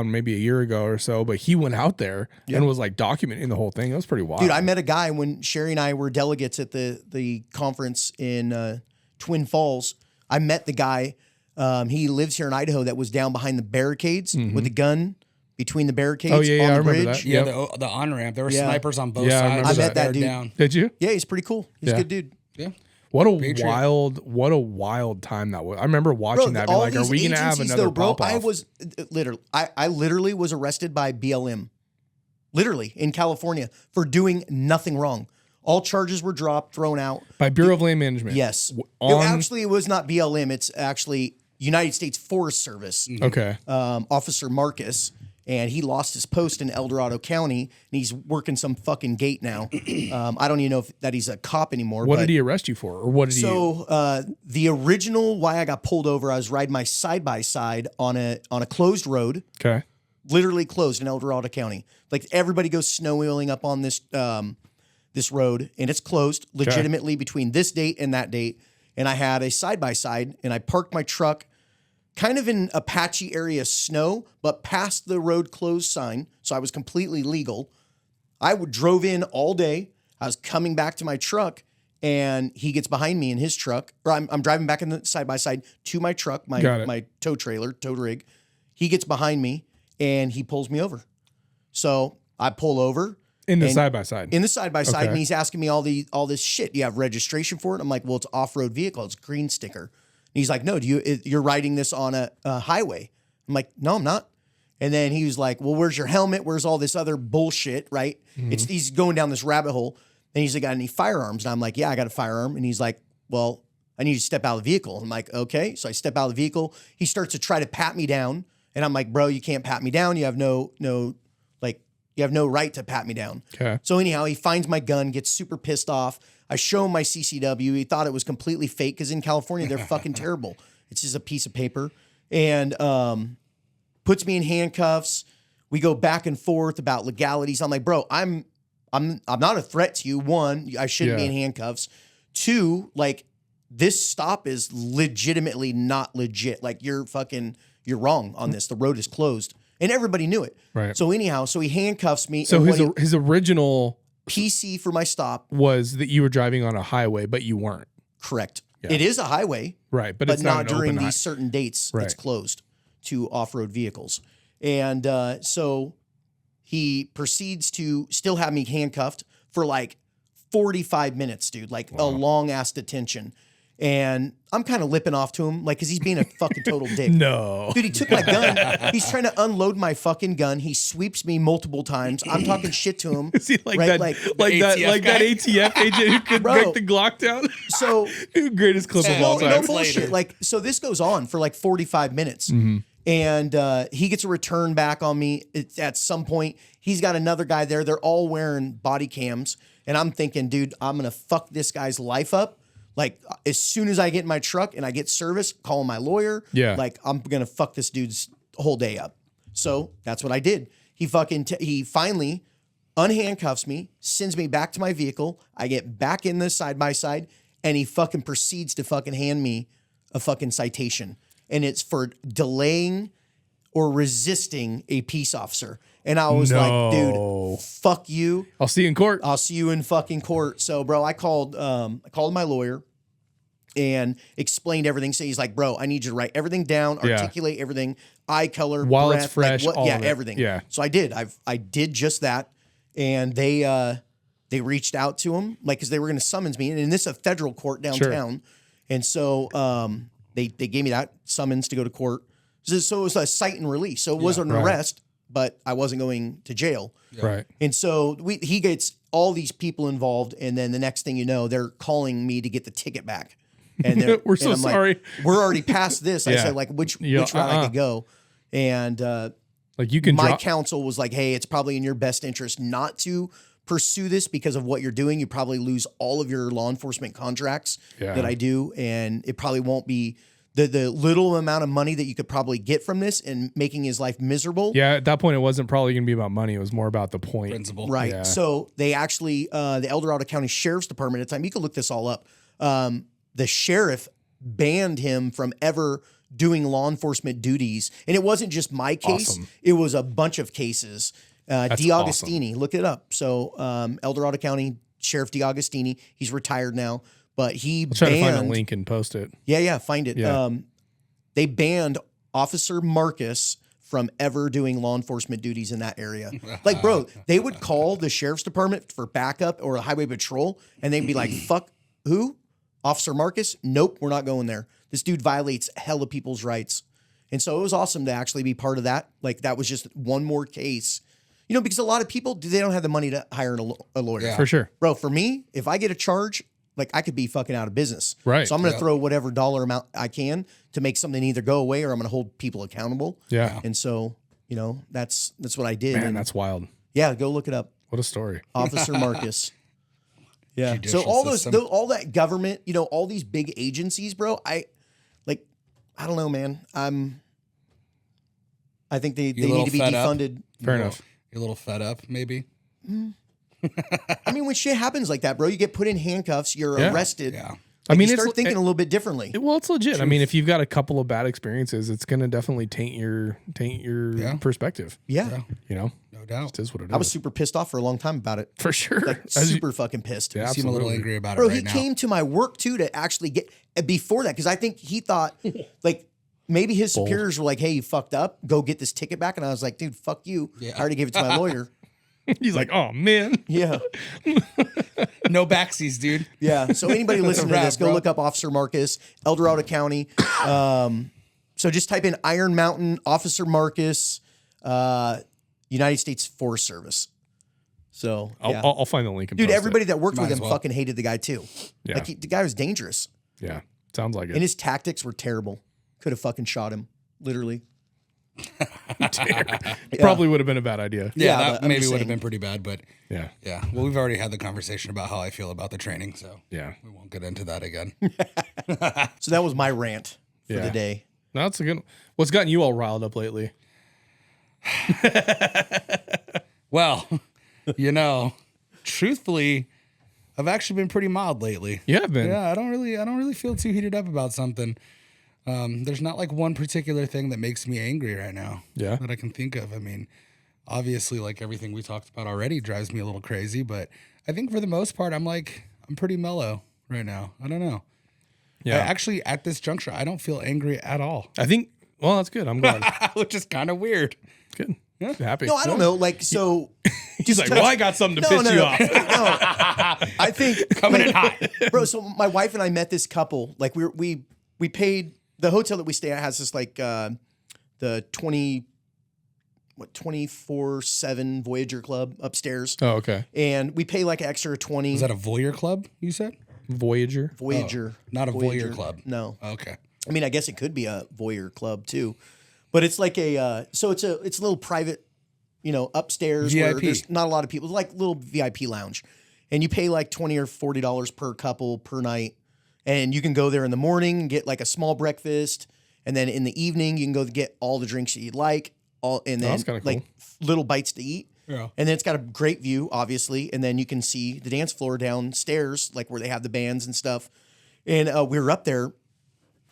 maybe a year ago or so, but he went out there and was like documenting the whole thing. It was pretty wild. Dude, I met a guy when Sherry and I were delegates at the conference in Twin Falls. I met the guy. He lives here in Idaho that was down behind the barricades with a gun between the barricades Oh, yeah, on I the remember bridge. that. yeah, Yep. the on ramp. There were Yeah. snipers on both Yeah, I sides. remember I met that They're dude. Down. Did you? Yeah, he's pretty cool. He's Yeah. a good dude. Yeah. What a Patriot. wild time that was. I remember watching that. Being all like, are these we gonna have agencies, another though, bro? pop off? I literally was arrested by BLM, literally in California for doing nothing wrong. All charges were dropped, thrown out. By Bureau of Land Management. Yes, On- it was not BLM. It's actually United States Forest Service. Okay. Officer Marcus, and he lost his post in El Dorado County, and he's working some fucking gate now. I don't even know if that he's a cop anymore. What but did he arrest you for, or what did he? So the original why I got pulled over, I was riding my side by side on a closed road, Okay. literally closed in El Dorado County. Like everybody goes snow wheeling up on this this road, and it's closed legitimately between this date and that date. And I had a side by side, and I parked my truck kind of in a patchy area of snow, but past the road closed sign, so I was completely legal. I drove in all day. I was coming back to my truck, and he gets behind me in his truck, or I'm driving back in the side by side to my truck, Got it. my tow rig. He gets behind me and he pulls me over. So I pull over In the and- side by side. in the side by side, Okay. and he's asking me all this shit. You have registration for it? I'm like, well, it's off road vehicle. It's a green sticker. And he's like, no, you're riding this on a highway? I'm like, no, I'm not. And then he was like, well, where's your helmet? Where's all this other bullshit, right? He's going down this rabbit hole. And he's like, got any firearms? And I'm like, yeah, I got a firearm. And he's like, well, I need you to step out of the vehicle. I'm like, okay. So I step out of the vehicle. He starts to try to pat me down. And I'm like, bro, you can't pat me down. You have no right to pat me down. Okay. So anyhow, he finds my gun, gets super pissed off. I show him my CCW. He thought it was completely fake because in California, they're fucking terrible. It's just a piece of paper. And puts me in handcuffs. We go back and forth about legalities. I'm like, bro, I'm not a threat to you. One, I shouldn't be in handcuffs. Two, like, this stop is legitimately not legit. Like, you're wrong on this. The road is closed. And everybody knew it. Right. So anyhow, so he handcuffs me. So his original PC for my stop was that you were driving on a highway, but you weren't. Correct. Yeah. It is a highway. Right. But But it's not not during an open these certain dates. Right. It's closed to off-road vehicles. And so he proceeds to still have me handcuffed for like 45 minutes, dude, like a long ass detention. And I'm kind of lipping off to him, like, because he's being a fucking total dick. No. Dude, he took my gun. He's trying to unload my fucking gun. He sweeps me multiple times. I'm talking shit to him. Is he like right? that? Like that ATF agent who could Bro. break the Glock down? So Greatest clip of all time. no bullshit. Like, so this goes on for like 45 minutes. And he gets a return back on me. At some point, he's got another guy there. They're all wearing body cams. And I'm thinking, dude, I'm going to fuck this guy's life up. Like, as soon as I get in my truck and I get service, call my lawyer. Yeah. Like, I'm going to fuck this dude's whole day up. So that's what I did. He he finally unhandcuffs me, sends me back to my vehicle. I get back in the side-by-side, and he fucking proceeds to fucking hand me a fucking citation. And it's for delaying or resisting a peace officer. And I was like, dude, fuck you. I'll see you in court. I'll see you in fucking court. So, bro, I called my lawyer and explained everything. So he's like, bro, I need you to write everything down, articulate everything, eye color, while breath, it's fresh, like all of it. everything. Yeah. So I did. I did just that. And they reached out to him, like, because they were going to summons me. And this is a federal court downtown. Sure. And so they gave me that summons to go to court. So it was a cite and release. So it wasn't an arrest, but I wasn't going to jail. Yeah. Right. And so he gets all these people involved. And then the next thing you know, they're calling me to get the ticket back. And we're so sorry. Like, we're already past this. I said, like, which route I could go. And like, you can my counsel was like, hey, it's probably in your best interest not to pursue this because of what you're doing. You probably lose all of your law enforcement contracts that I do. And it probably won't be the little amount of money that you could probably get from this and making his life miserable. Yeah, at that point, it wasn't probably going to be about money. It was more about the point. Principle. Right. Yeah. So they actually, the El Dorado County Sheriff's Department at the time, you can look this all up. The sheriff banned him from ever doing law enforcement duties. And it wasn't just my case. Awesome. It was a bunch of cases. DeAugustini, look it up. So El Dorado County Sheriff DeAugustini, he's retired now, but he I'll try to find a link and post it. Yeah, find it. Yeah. They banned Officer Marcus from ever doing law enforcement duties in that area. Like, bro, they would call the sheriff's department for backup or a highway patrol, and they'd be like, fuck, who? Officer Marcus? Nope, we're not going there. This dude violates hella people's rights. And so it was awesome to actually be part of that. Like, that was just one more case. You know, because a lot of people, they don't have the money to hire a lawyer. Yeah. For sure. Bro, for me, if I get a charge, like, I could be fucking out of business. Right. So I'm going to throw whatever dollar amount I can to make something either go away or I'm going to hold people accountable. Yeah. And so, you know, that's what I did. Man, and that's wild. yeah, go look it up. What a story. Officer Marcus. Yeah. Judicial So all system. all that government, you know, all these big agencies, bro, I don't know, man. I think they need to be defunded. Fair enough. You're a little fed up, maybe. I mean, when shit happens like that, bro, you get put in handcuffs, you're arrested. Yeah. I mean, you it's start thinking a little bit differently. Well, it's legit. I mean, if you've got a couple of bad experiences, it's going to definitely taint your perspective. Yeah. You know, No doubt. it is what it is. I was super pissed off for a long time about it. for sure. Like, As you- super fucking pissed. Yeah, You seem a little absolutely. angry about Bro, it right he now. came to my work too to actually get before that because I think he thought like maybe his superiors were like, "Hey, you fucked up. Go get this ticket back." And I was like, "Dude, fuck you. Yeah. I already gave it to my lawyer." He's like, oh man. Yeah, No backsies, dude. yeah. So anybody listening to wrap, this, go bro. look up Officer Marcus, El Dorado County. So just type in Iron Mountain Officer Marcus. United States Forest Service. So yeah. I'll find the link. And Dude, post everybody it. that worked with Might him as well. fucking hated the guy too. Yeah. Like the guy was dangerous. Yeah, sounds like And it. his tactics were terrible. Could have fucking shot him, literally. Probably would have been a bad idea. Yeah, but that I'm maybe just would have saying. been pretty bad, but Yeah, yeah. Well, we've already had the conversation about how I feel about the training, so yeah. we won't get into that again. So that was my rant for Yeah. the day. No, that's a good. What's gotten you all riled up lately? Well, truthfully, I've actually been pretty mild lately. You have been. Yeah, I don't really feel too heated up about something. There's not like one particular thing that makes me angry right now. Yeah. That I can think of. I mean, obviously, like everything we talked about already drives me a little crazy, but I think for the most part, I'm pretty mellow right now. I don't know. Yeah. Actually, at this juncture, I don't feel angry at all, I think. Well, that's good. I'm glad. which is kind of weird. Good. Yeah. Happy. No, I don't know. Like, so He's like, well, I got something to piss you off. No. I think Coming in hot. bro. So my wife and I met this couple. Like we paid the hotel that we stay at has this like the 24/7 Voyager Club upstairs, Oh, okay. and we pay like an extra 20. Is that a voyeur club? You said Voyager. Voyager? not a voyeur club. No, Okay. I mean I guess it could be a voyeur club too, but it's like a so it's a little private, upstairs where VIP. there's not a lot of people, like little VIP lounge, and you pay like $20 or $40 per couple per night. And you can go there in the morning and get like a small breakfast, and then in the evening you can go get all the drinks that you'd like, and then that's kinda cool. like little bites to eat. Yeah. And then it's got a great view, obviously, and then you can see the dance floor downstairs, like where they have the bands and stuff. And we were up there,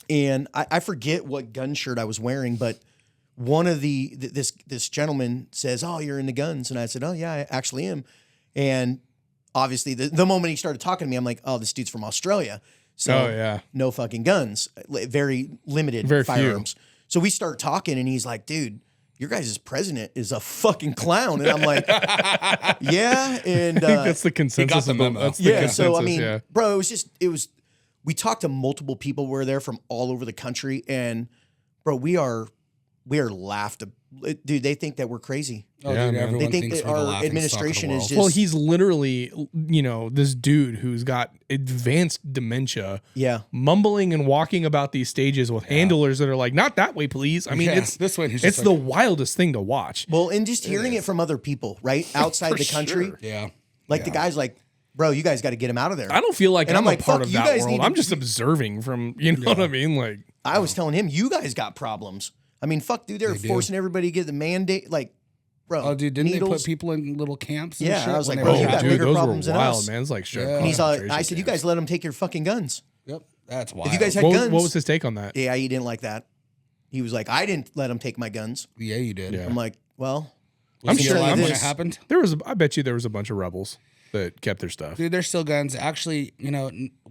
and I forget what gun shirt I was wearing, but one of this gentleman says, "Oh, you're into guns," and I said, "Oh yeah, I actually am." And obviously, the moment he started talking to me, I'm like, "Oh, this dude's from Australia." So Oh, yeah. no fucking guns, very limited Very few. firearms. So we start talking, and he's like, "Dude, your guys' president is a fucking clown," and I'm like, "Yeah," and I think that's the consensus. the of the- memo. That's the yeah. consensus, So I mean, yeah. bro, it was. We talked to multiple people. We're there from all over the country, and bro, we are laughed. Dude, they think that we're crazy. Oh, Yeah, dude, man. everyone They think thinks that we're the our laughing administration stock of is the just- world. Well, he's literally, this dude who's got advanced dementia, Yeah. mumbling and walking about these stages with handlers that are like, "Not that way, please." I mean, Yeah, it's this way. He's it's just the like, wildest thing to watch. Well, and just hearing it from other people, right outside For the country, sure. yeah. like the guy's like, "Bro, you guys got to get him out of there." I don't feel like And I'm I'm like, a part fuck, of you that guys world. need to- I'm just observing from, what I mean? Like, I was telling him, "You guys got problems." I mean, fuck, dude, they're They do. forcing everybody to get the mandate, like, bro. Oh, dude, didn't they needles. put people in little camps? And Yeah, shit I was when like, they bro, were you trapped? got dude, bigger those problems were than wild, us. man. It's like straight Yeah. And he's concentration I said, "You camps. guys let them take your fucking guns." Yep, that's wild. If you guys had What, guns, what was his take on that? yeah, he didn't like that. He was like, "I didn't let him take my guns." yeah, you did. Yeah. I'm like, "Well, Was I'm he sure alive when it this- happened. I bet you there was a bunch of rebels that kept their stuff. Dude, there's still guns. Actually,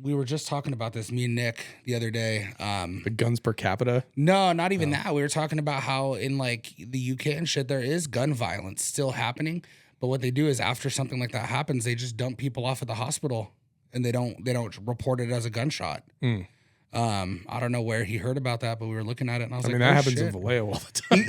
we were just talking about this, me and Nick, the other day. The guns per capita. No, not even that. We were talking about how in like the UK and shit, there is gun violence still happening. But what they do is after something like that happens, they just dump people off at the hospital and they don't report it as a gunshot. I don't know where he heard about that, but we were looking at it and I was I like, mean, that oh, happens shit. in Vallejo all the time.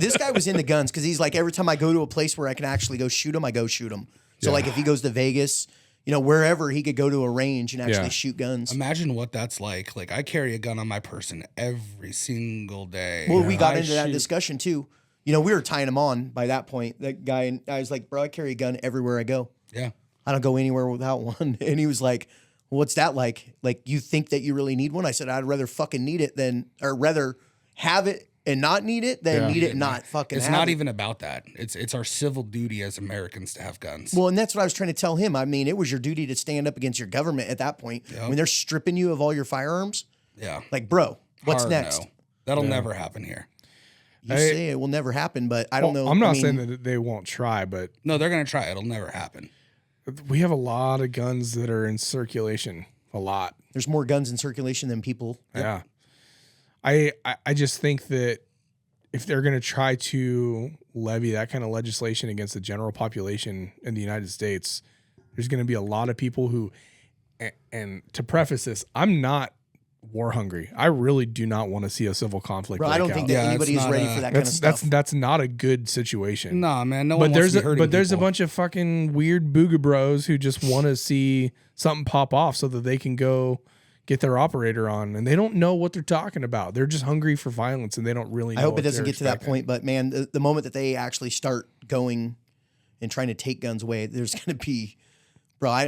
This guy was into guns because he's like, every time I go to a place where I can actually go shoot him, I go shoot him. So Yeah. like if he goes to Vegas, wherever he could go to a range and actually Yeah. shoot guns. Imagine what that's like. Like I carry a gun on my person every single day. Well, we got I into that shoot- discussion too. We were tying him on by that point. That guy, and I was like, "Bro, I carry a gun everywhere I go. Yeah. I don't go anywhere without one." And he was like, "What's that like? Like, you think that you really need one?" I said, "I'd rather fucking need it or rather have it and not need it than Yeah. need it and not fucking It's have not it." even about that. It's our civil duty as Americans to have guns. Well, and that's what I was trying to tell him. I mean, it was your duty to stand up against your government at that point. When they're stripping you of all your firearms, yeah. like, bro, what's Hard next? no. That'll never happen here. You say it will never happen, but I don't know. I'm not I mean, saying that they won't try, but No, they're gonna try. It'll never happen. we have a lot of guns that are in circulation. A lot. there's more guns in circulation than people. Yeah. I just think that if they're going to try to levy that kind of legislation against the general population in the United States, there's going to be a lot of people who, and to preface this, I'm not war hungry. I really do not want to see a civil conflict. Bro, I don't think out. that anybody is ready for that kind of stuff. That's not a good situation. Nah, man. No one But wants to be hurting there's a people. bunch of fucking weird booga bros who just want to see something pop off so that they can go get their operator on, and they don't know what they're talking about. They're just hungry for violence, and they don't really know. I hope it what doesn't they're get to that expecting. point, but man, the moment that they actually start going and trying to take guns away, there's going to be, bro,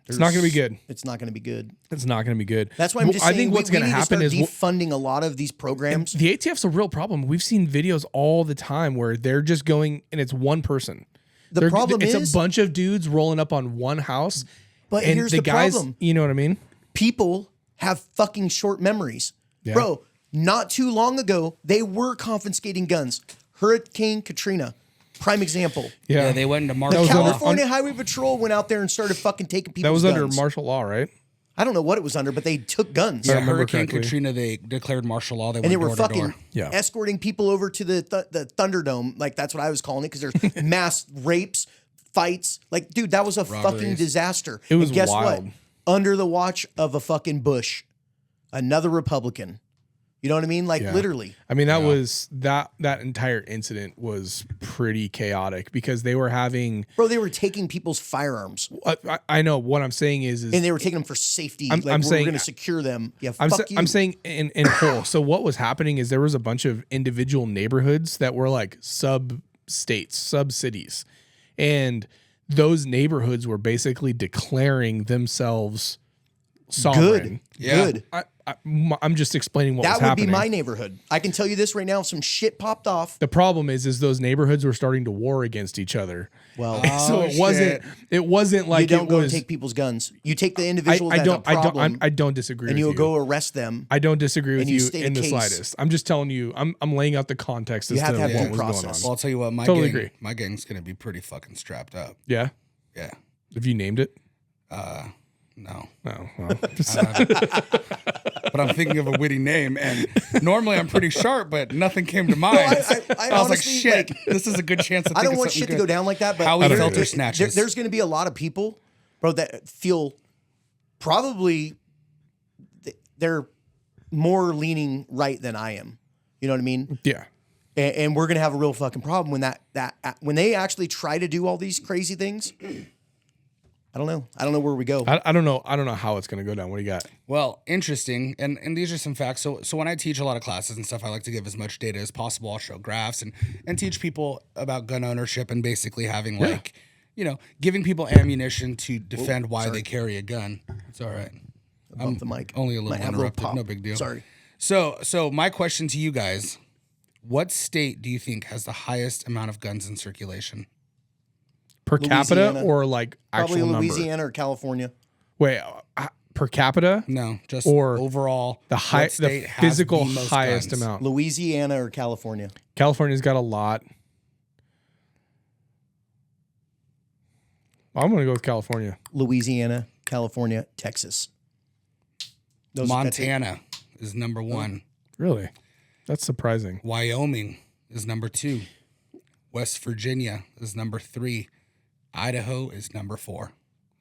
It's not going to be good. It's not going to be good. It's not going to be good. That's why I'm just saying I think what's going to happen is defunding a lot of these programs. the ATF's a real problem. We've seen videos all the time where they're just going, and it's one person. The problem it's is a bunch of dudes rolling up on one house. But and here's the guys, problem. You know what I mean? People have fucking short memories. Yeah. Bro, not too long ago, they were confiscating guns. Hurricane Katrina, prime example. Yeah, they went into That martial was law. California Highway Patrol went out there and started fucking taking That people's was under guns. martial law, right? I don't know what it was under, but they took guns. Yeah, remember Hurricane correctly. Katrina, they declared martial law. They And they went were door to fucking door. Yeah. escorting people over to the Thunderdome. Like, that's what I was calling it, because there's mass rapes, fights. Like, dude, that was a fucking Robberies. disaster. It was and guess wild. what? Under the watch of a fucking Bush, another Republican. You know what I mean? Like, Yeah. literally. I mean, that entire incident was pretty chaotic because they were having. Bro, they were taking people's firearms, I know what I'm saying is and they were taking them for safety. I'm we're saying- going to secure them. Yeah, I'm, fuck you. I'm saying in whole. So what was happening is there was a bunch of individual neighborhoods that were like sub states, sub cities, and those neighborhoods were basically declaring themselves sovereign. Yeah. Good. I'm just explaining what That was would happening. be my neighborhood. I can tell you this right now. If some shit popped off, The problem is those neighborhoods were starting to war against each other. well, So it wasn't like you don't it go was. and take people's guns. You take the individual I that's don't. a problem, I don't disagree. and with you'll you. go arrest them. I don't disagree with and you you state a in the case. slightest. I'm just telling you. I'm laying out the context as You have to to have what due was going on. process. Well, I'll tell you what, Totally agree. my gang's going to be pretty fucking strapped up. Yeah. Yeah. Have you named it? No. No. Well, But I'm thinking of a witty name, and normally I'm pretty sharp, but nothing came to mind. I I was like, honestly, shit, like, this is a good chance to think I don't of want something shit to good. go down like that, but Howie don't filter agree. snatches. there's going to be a lot of people, bro, that feel probably they're more leaning right than I am. You know what I mean? yeah. And we're going to have a real fucking problem when when they actually try to do all these crazy things. I don't know. I don't know where we go. I don't know. I don't know how it's going to go down. What do you got? Well, interesting, and these are some facts. So when I teach a lot of classes and stuff, I like to give as much data as possible. I'll show graphs and teach people about gun ownership and basically having giving people ammunition to defend why they carry a gun. It's all right. Bump the mic. Only a little Might have interrupted. pop. No big deal. Sorry. So my question to you guys: what state do you think has the highest amount of guns in circulation? Per capita Louisiana. or like Probably actual number? Louisiana or California. Wait, per capita? No, just Or overall. The what state the has physical the most highest guns? amount. Louisiana or California. California's got a lot. I'm going to go with California. Louisiana, California, Texas. That's it. Montana is number 1. Really? That's surprising. Wyoming is number 2. West Virginia is number 3. Idaho is number 4.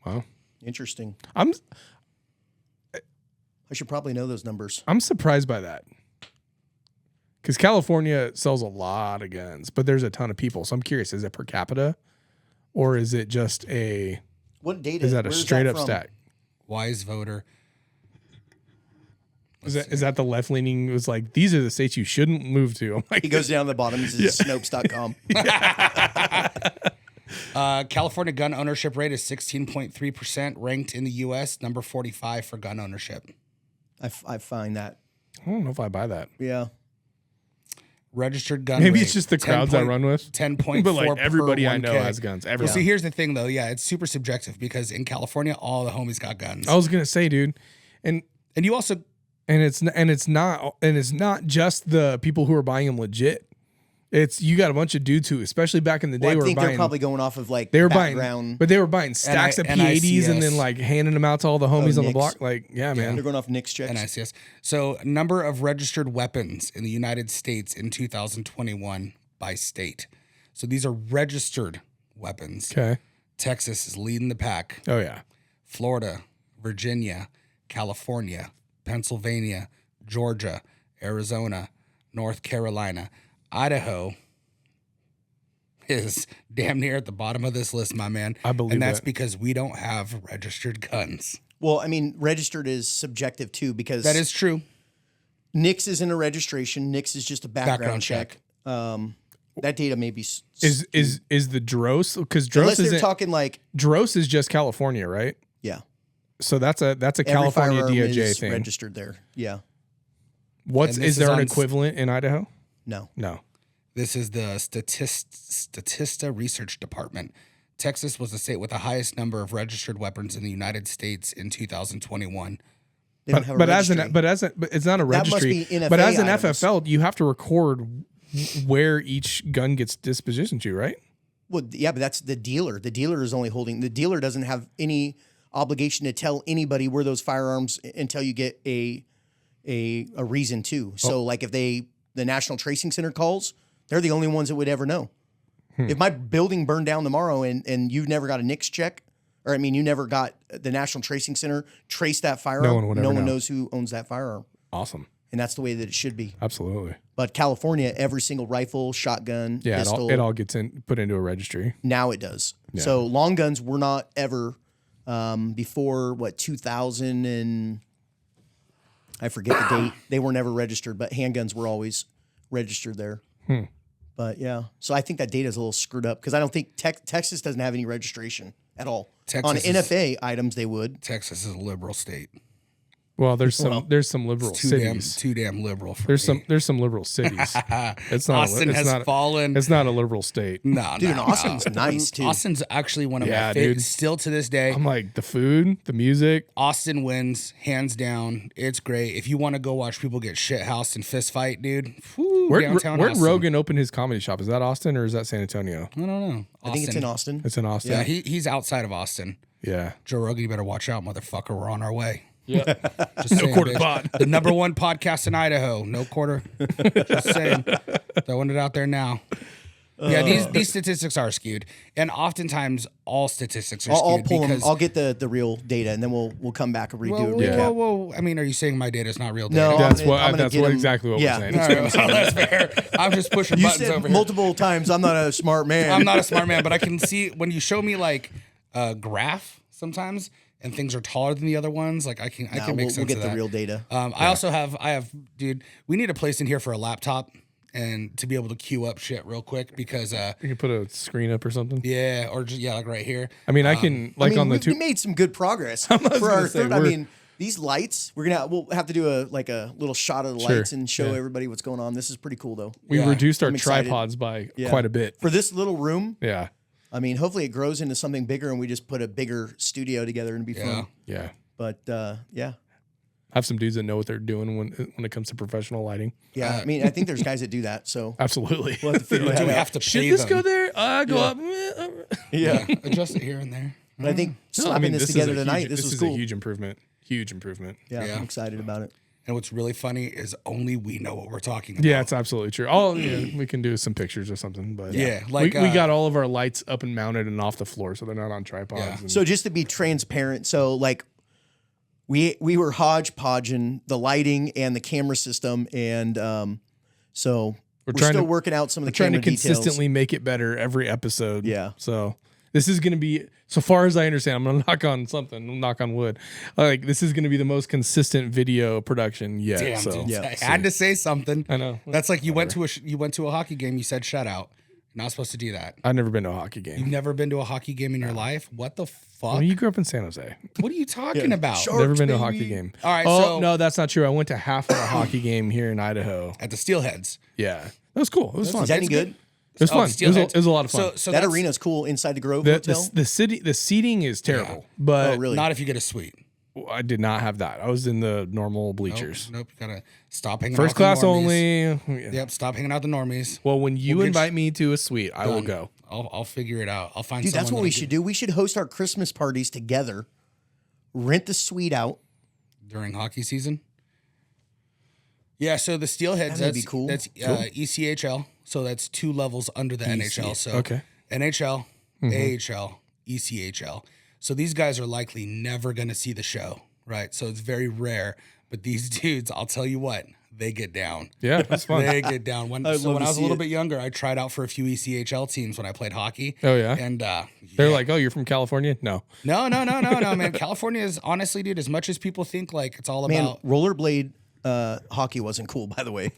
Wow. Interesting. I'm I should probably know those numbers. surprised by that. Because California sells a lot of guns, but there's a ton of people. So I'm curious, is it per capita? Or is it just What data? is that a where's straight up from? stat? Wise voter. Is that the left leaning was like, these are the states you shouldn't move to? I'm like, He goes down to the bottom. This is Snopes.com. California gun ownership rate is 16.3%, ranked in the U.S. number 45 for gun ownership. I find that. I don't know if I buy that. Yeah. Registered gun Maybe rate, it's just the crowds I run with. 10.4 But like everybody per I know 1K. has guns. Well, Everyone. see, here's the thing, though. Yeah, it's super subjective because in California, all the homies got guns. I was gonna say, dude, and And you also, it's not just the people who are buying them legit. It's you got a bunch of dudes who, especially back in the day, Well, I were think buying. they're probably going off of like They were background. buying stacks of P80s and then like handing them out to all the homies on the Nicks. block. Like, yeah, man. They're going off Nick's checks. NICS. So, number of registered weapons in the United States in 2021 by state. So, these are registered weapons. Okay. Texas is leading the pack. Oh yeah. Florida, Virginia, California, Pennsylvania, Georgia, Arizona, North Carolina. Idaho is damn near at the bottom of this list, my man. I believe and that's that. because we don't have registered guns. Well, I mean, registered is subjective too, because That is true. NICS isn't a registration. NICS is just a background check. That data may be Is the DROS, because DROS unless they're isn't talking like DROS is just California, right? yeah. So that's a Every California firearm DOJ is thing. registered there. Yeah. What's And this is there is an on equivalent in Idaho? No. No. This is the Statista Research Department. Texas was the state with the highest number of registered weapons in the United States in 2021. They don't have a But registry. but it's not a That must registry. be NFA But as an items. FFL, you have to record where each gun gets dispositioned to, right? Well, yeah, but that's the dealer. The dealer is only holding. The dealer doesn't have any obligation to tell anybody where those firearms until you get a reason to. So, like if the National Tracing Center calls, they're the only ones that would ever know. If my building burned down tomorrow and you never got a NICS check, or I mean, you never got the National Tracing Center trace that firearm, No one would ever know. knows who owns that firearm, Awesome. and that's the way that it should be. Absolutely. But California, every single rifle, shotgun, Yeah, pistol, it all gets put into a registry. now it does. So long guns were not ever before 2000 and I forget the date. They were never registered, but handguns were always registered there. But yeah, so I think that data is a little screwed up because I don't think Texas doesn't have any registration at all. Texas On is- NFA items, they would. Texas is a liberal state. Well, there's some liberal cities. Too damn liberal for There's me. some liberal cities. It's not Austin it's has not, fallen. It's not a liberal state. No, Dude, no, and Austin's no. nice, too. Austin's actually one of Yeah, my dude. favorites. Still to this day, I'm like the food, the music. Austin wins hands down. It's great. If you want to go watch people get shit housed and fist fight, dude. Whew, downtown Where'd Austin. Rogan open his comedy shop? Is that Austin or is that San Antonio? I don't know. I think it's in Austin. It's in Austin. Yeah, he's outside of Austin. Yeah. Joe Rogan, you better watch out, motherfucker. We're on our way. Yeah. Just saying, quarter bitch. pod. The number one podcast in Idaho. No quarter. Just saying. Throwing it out there now. Yeah, these statistics are skewed, and oftentimes all statistics are I'll skewed pull them. because. I'll get the real data, and then we'll come back and redo a recap. Whoa. I mean, are you saying my data is not real data? No, That's I'm gonna that's get what 'em- exactly what yeah. we're saying. All right, well, that's fair. I'm just pushing You buttons said over here. multiple times, I'm not a smart man. I'm not a smart man, but I can see when you show me like a graph sometimes, and things are taller than the other ones. Like I can make we'll sense get of the that. real data. I have, dude. We need a place in here for a laptop and to be able to queue up shit real quick because, You can put a screen up or something. yeah, or just like right here. I mean, I can I mean, on the we two. made some good progress was for gonna our say, third. I we're- mean, these lights, we'll have to do a little shot of the Sure, lights and show yeah. everybody what's going on. This is pretty cool though. We Yeah, reduced our I'm excited. tripods by Yeah. quite a bit. For this little room, Yeah. I mean, hopefully it grows into something bigger and we just put a bigger studio together and be Yeah. fun. Yeah. But yeah. Have some dudes that know what they're doing when it comes to professional lighting. Yeah. I mean, I think there's guys that do that. So Absolutely. we'll have to figure Do that we out. have to Should pay this them? go there? Go up. Yeah. Adjust it here and there. But I think No, slapping I mean, this is together a tonight, huge- this was is cool. a huge improvement. Huge improvement. Yeah, Yeah. I'm excited about it. And what's really funny is only we know what we're talking about. Yeah, it's absolutely true. Oh, yeah, we can do some pictures or something, but Yeah, like, we got all of our lights up and mounted and off the floor, so they're not on tripods. Yeah. and- So just to be transparent, so like we were hodgepodging the lighting and the camera system, and so we're trying still to- working out some of the trying to camera details. consistently make it better every episode. Yeah. So this is going to be, so far as I understand, I'm going to knock on something, knock on wood. Like this is going to be the most consistent video production yet. Damn, so dude. Yeah. I had to say something. I know. That's like you went to a hockey game. You said shutout. You're not supposed to do that. I've never been to a hockey game. You've never been to a hockey game in your life? What the fuck? Well, you grew up in San Jose. What are you talking about? Sharks, Never been to a baby. hockey game. All right, Oh, so- no, that's not true. I went to half of a hockey game here in Idaho. At the Steelheads. Yeah. That was cool. It was fun. Is that any good? It was Oh, fun. the It was, Steelheads. it was a lot of fun. So That that's arena's cool inside the Grove the Hotel. the seating is terrible, but Oh, really? not if you get a suite. I did not have that. I was in the normal bleachers. Nope. You gotta stop hanging out. First with the class normies. only. Yep. Stop hanging out with the normies. Well, when you We'll get invite me to a suite, I will Done. go. I'll figure it out. I'll find. Dude, that's someone what we that'll should do. We should host our Christmas parties together, rent the suite out. during hockey season. Yeah, so the Steelheads, That'd that's be cool. That's ECHL, so that's 2 levels under the NHL. So Okay. NHL, AHL, ECHL. So these guys are likely never going to see the show, right? So it's very rare. But these dudes, I'll tell you what, they get down. Yeah, that's fun. They get down. When I'd I love to was a see little it. bit younger, I tried out for a few ECHL teams when I played hockey. Oh, yeah? And They're yeah. like, oh, you're from California? No. No, man. California is honestly, dude, as much as people think like it's all Man, about rollerblade hockey wasn't cool, by the way.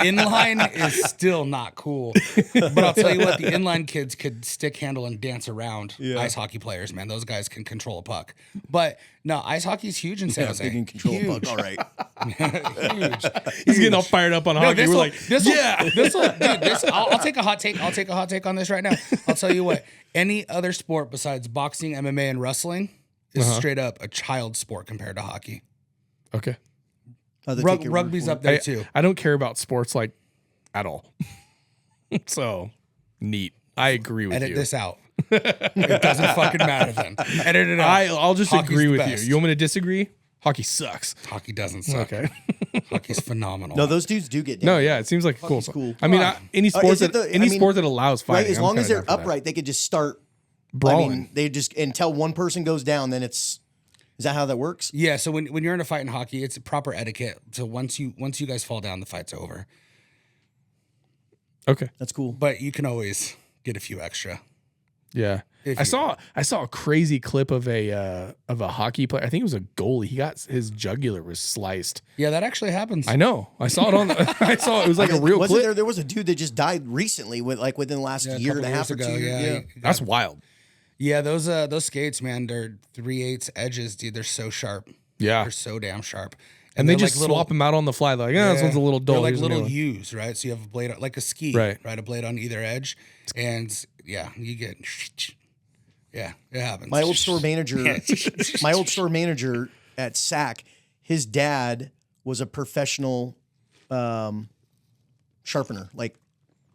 inline is still not cool. But I'll tell you what, the inline kids could stick handle and dance around ice hockey players, man. Those guys can control a puck. But no, ice hockey is huge in San Jose. They can control a puck. All right. Huge. He's getting all fired up on hockey. We're like, I'll take a hot take. I'll take a hot take on this right now. I'll tell you what, any other sport besides boxing, MMA, and wrestling is straight up a child sport compared to hockey. okay. Rugby's up there too. I don't care about sports like at all. So neat. I agree with Edit you. this out. It doesn't fucking matter then. Edit it out. I'll just Hockey's agree the with best. you. You want me to disagree? Hockey sucks. Hockey doesn't suck. Okay. Hockey's phenomenal. No, those dudes do get down. No, yeah, it seems like cool. Hockey's cool. I mean, any sport is it that the- sport that allows fighting, Right, as I'm long as kinda they're down for that. upright, they could just start Brawling. I mean, they just until one person goes down, then it's. Is that how that works? Yeah, so when you're in a fight in hockey, it's proper etiquette. So once you guys fall down, the fight's over. Okay. That's cool. But you can always get a few extra. Yeah. If I you- saw a crazy clip of a hockey player. I think it was a goalie. He got his jugular was sliced. Yeah, that actually happens. I know. I saw it on the I saw it was like a real Wasn't clip. there was a dude that just died recently within the last Yeah, year and couple a half or years 2 ago, years. yeah. Yeah. That's wild. Yeah, those skates, man, they're 3/8 edges, dude. They're so sharp. Yeah. They're so damn sharp. And they they're just swap them out on the fly. They're like, this one's a little dull. They're like Here's a new little one. U's, right? So you have a blade like a ski, Right. A blade on either edge, and yeah, you get. Yeah, it happens. My old store manager at SAC, his dad was a professional sharpener, like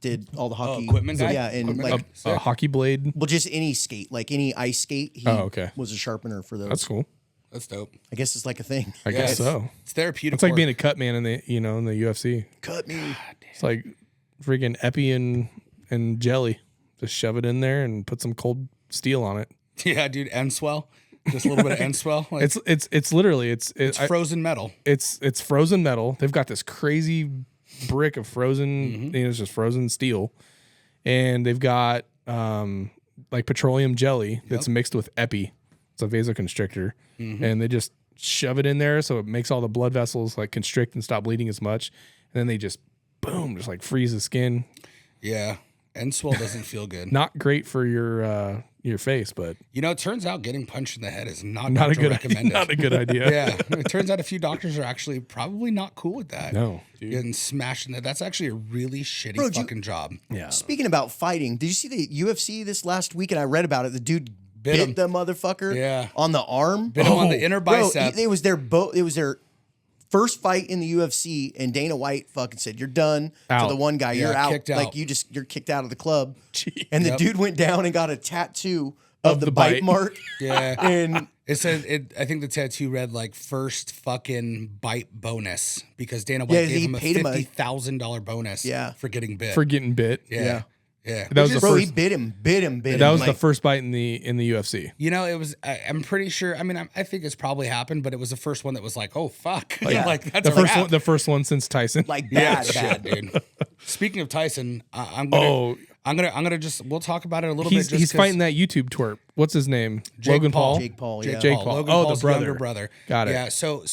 did all the hockey equipment guy? Yeah, and Equipment like guy? A hockey blade. well, just any skate, like any ice skate. He okay. was a sharpener for those. That's cool. That's dope. I guess it's like a thing. I guess so. It's therapeutic. It's like work. being a cut man in the in the UFC. Cut me. It's like freaking epi and jelly. Just shove it in there and put some cold steel on it. Yeah, dude, end swell. Just a little bit of end swell. Like, It's literally it's frozen metal. It's frozen metal. They've got this crazy brick of frozen. It's just frozen steel, and they've got like petroleum jelly that's mixed with epi. It's a vasoconstrictor, and they just shove it in there so it makes all the blood vessels like constrict and stop bleeding as much, and then they just boom, just like freeze the skin. Yeah, end swell doesn't feel good. Not great for your face, but You know, it turns out getting punched in the head is not not a doctor good recommended. not a good idea. Yeah, it turns out a few doctors are actually probably not cool with that. No, dude. Getting smashed in the That's actually a really shitty Bro, do you- fucking job. Yeah. Speaking about fighting, did you see the UFC this last week? And I read about it. The dude Bit bit him. the motherfucker Yeah. on the arm. Bit him on the inner Bro, bicep. it was their first fight in the UFC, and Dana White fucking said, "You're done." Out. To the one guy, Yeah, you're out. kicked out. Like you're kicked out of the club. Gee. And the Yep. dude went down and got a tattoo of the the bite bite. mark. Yeah. And It said I think the tattoo read like first fucking bite bonus because Dana White Yeah, gave he him a paid him a- $50,000 bonus Yeah. for getting bit. For getting bit. yeah. That was the bro, he first. bit him. That was the Like, first bite in the UFC. You know, it was. I'm pretty sure. I mean, I think it's probably happened, but it was the first one that was like, "Oh fuck!" Yeah. like that's The a first wrap. one, the first one since Tyson. like Yeah, bad, shit, bad. dude. Speaking of Tyson, I'm gonna just. We'll talk about it a little bit. Just he's 'cause fighting that YouTube twerp. What's his name? Jake Logan Paul. Paul. Jake Paul, Jake yeah. Jake Paul. Paul. Logan Oh, the Paul's brother. younger brother. Got it. Yeah. So,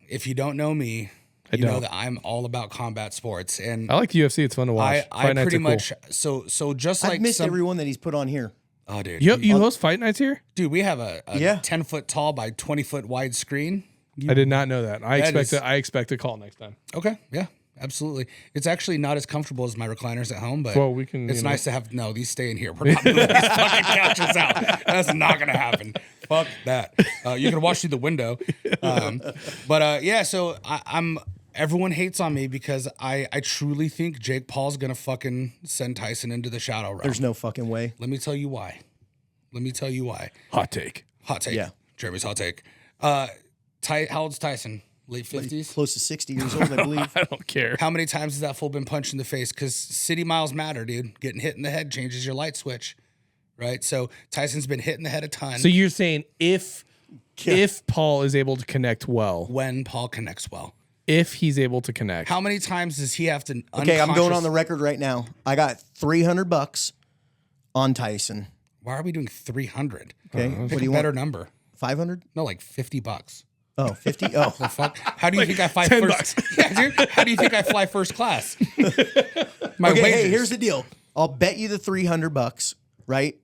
if you don't know me, you know don't. that I'm all about combat sports, and I like the UFC. It's fun to watch. I Fight nights pretty are cool. much so just I've like missed some, everyone that he's put on here. Oh, dude, You host fight nights here? dude, we have a Yeah. 10-foot tall by 20-foot wide screen. I did not know that. I is- expect a call next time. Okay, yeah, absolutely. It's actually not as comfortable as my recliners at home, but Well, we can, It's you know. nice to have. No, these stay in here. We're not moving these fucking couches out. That's not gonna happen. Fuck that. You can watch through the window. Yeah. So I'm. Everyone hates on me because I truly think Jake Paul's gonna fucking send Tyson into the shadow realm. There's no fucking way. Let me tell you why. Hot take. Hot take. Yeah. Jeremy's hot take. How old's Tyson? Late 50s? Close to 60 years old, I believe. I don't care. How many times has that fool been punched in the face? Because city miles matter, dude. Getting hit in the head changes your light switch, right? So Tyson's been hit in the head a ton. So you're saying if if Paul is able to connect well, When Paul connects well. if he's able to connect. How many times does he have to? Okay, I'm going on the record right now. I got $300 on Tyson. Why are we doing 300? Okay, Pick what do you a better want? number. 500? No, like $50. Oh, 50? Oh, The fuck? How do you think I fly $10 first? Yeah, dude. How do you think I fly first class? My okay. wages. Hey, here's the deal. I'll bet you the $300, right?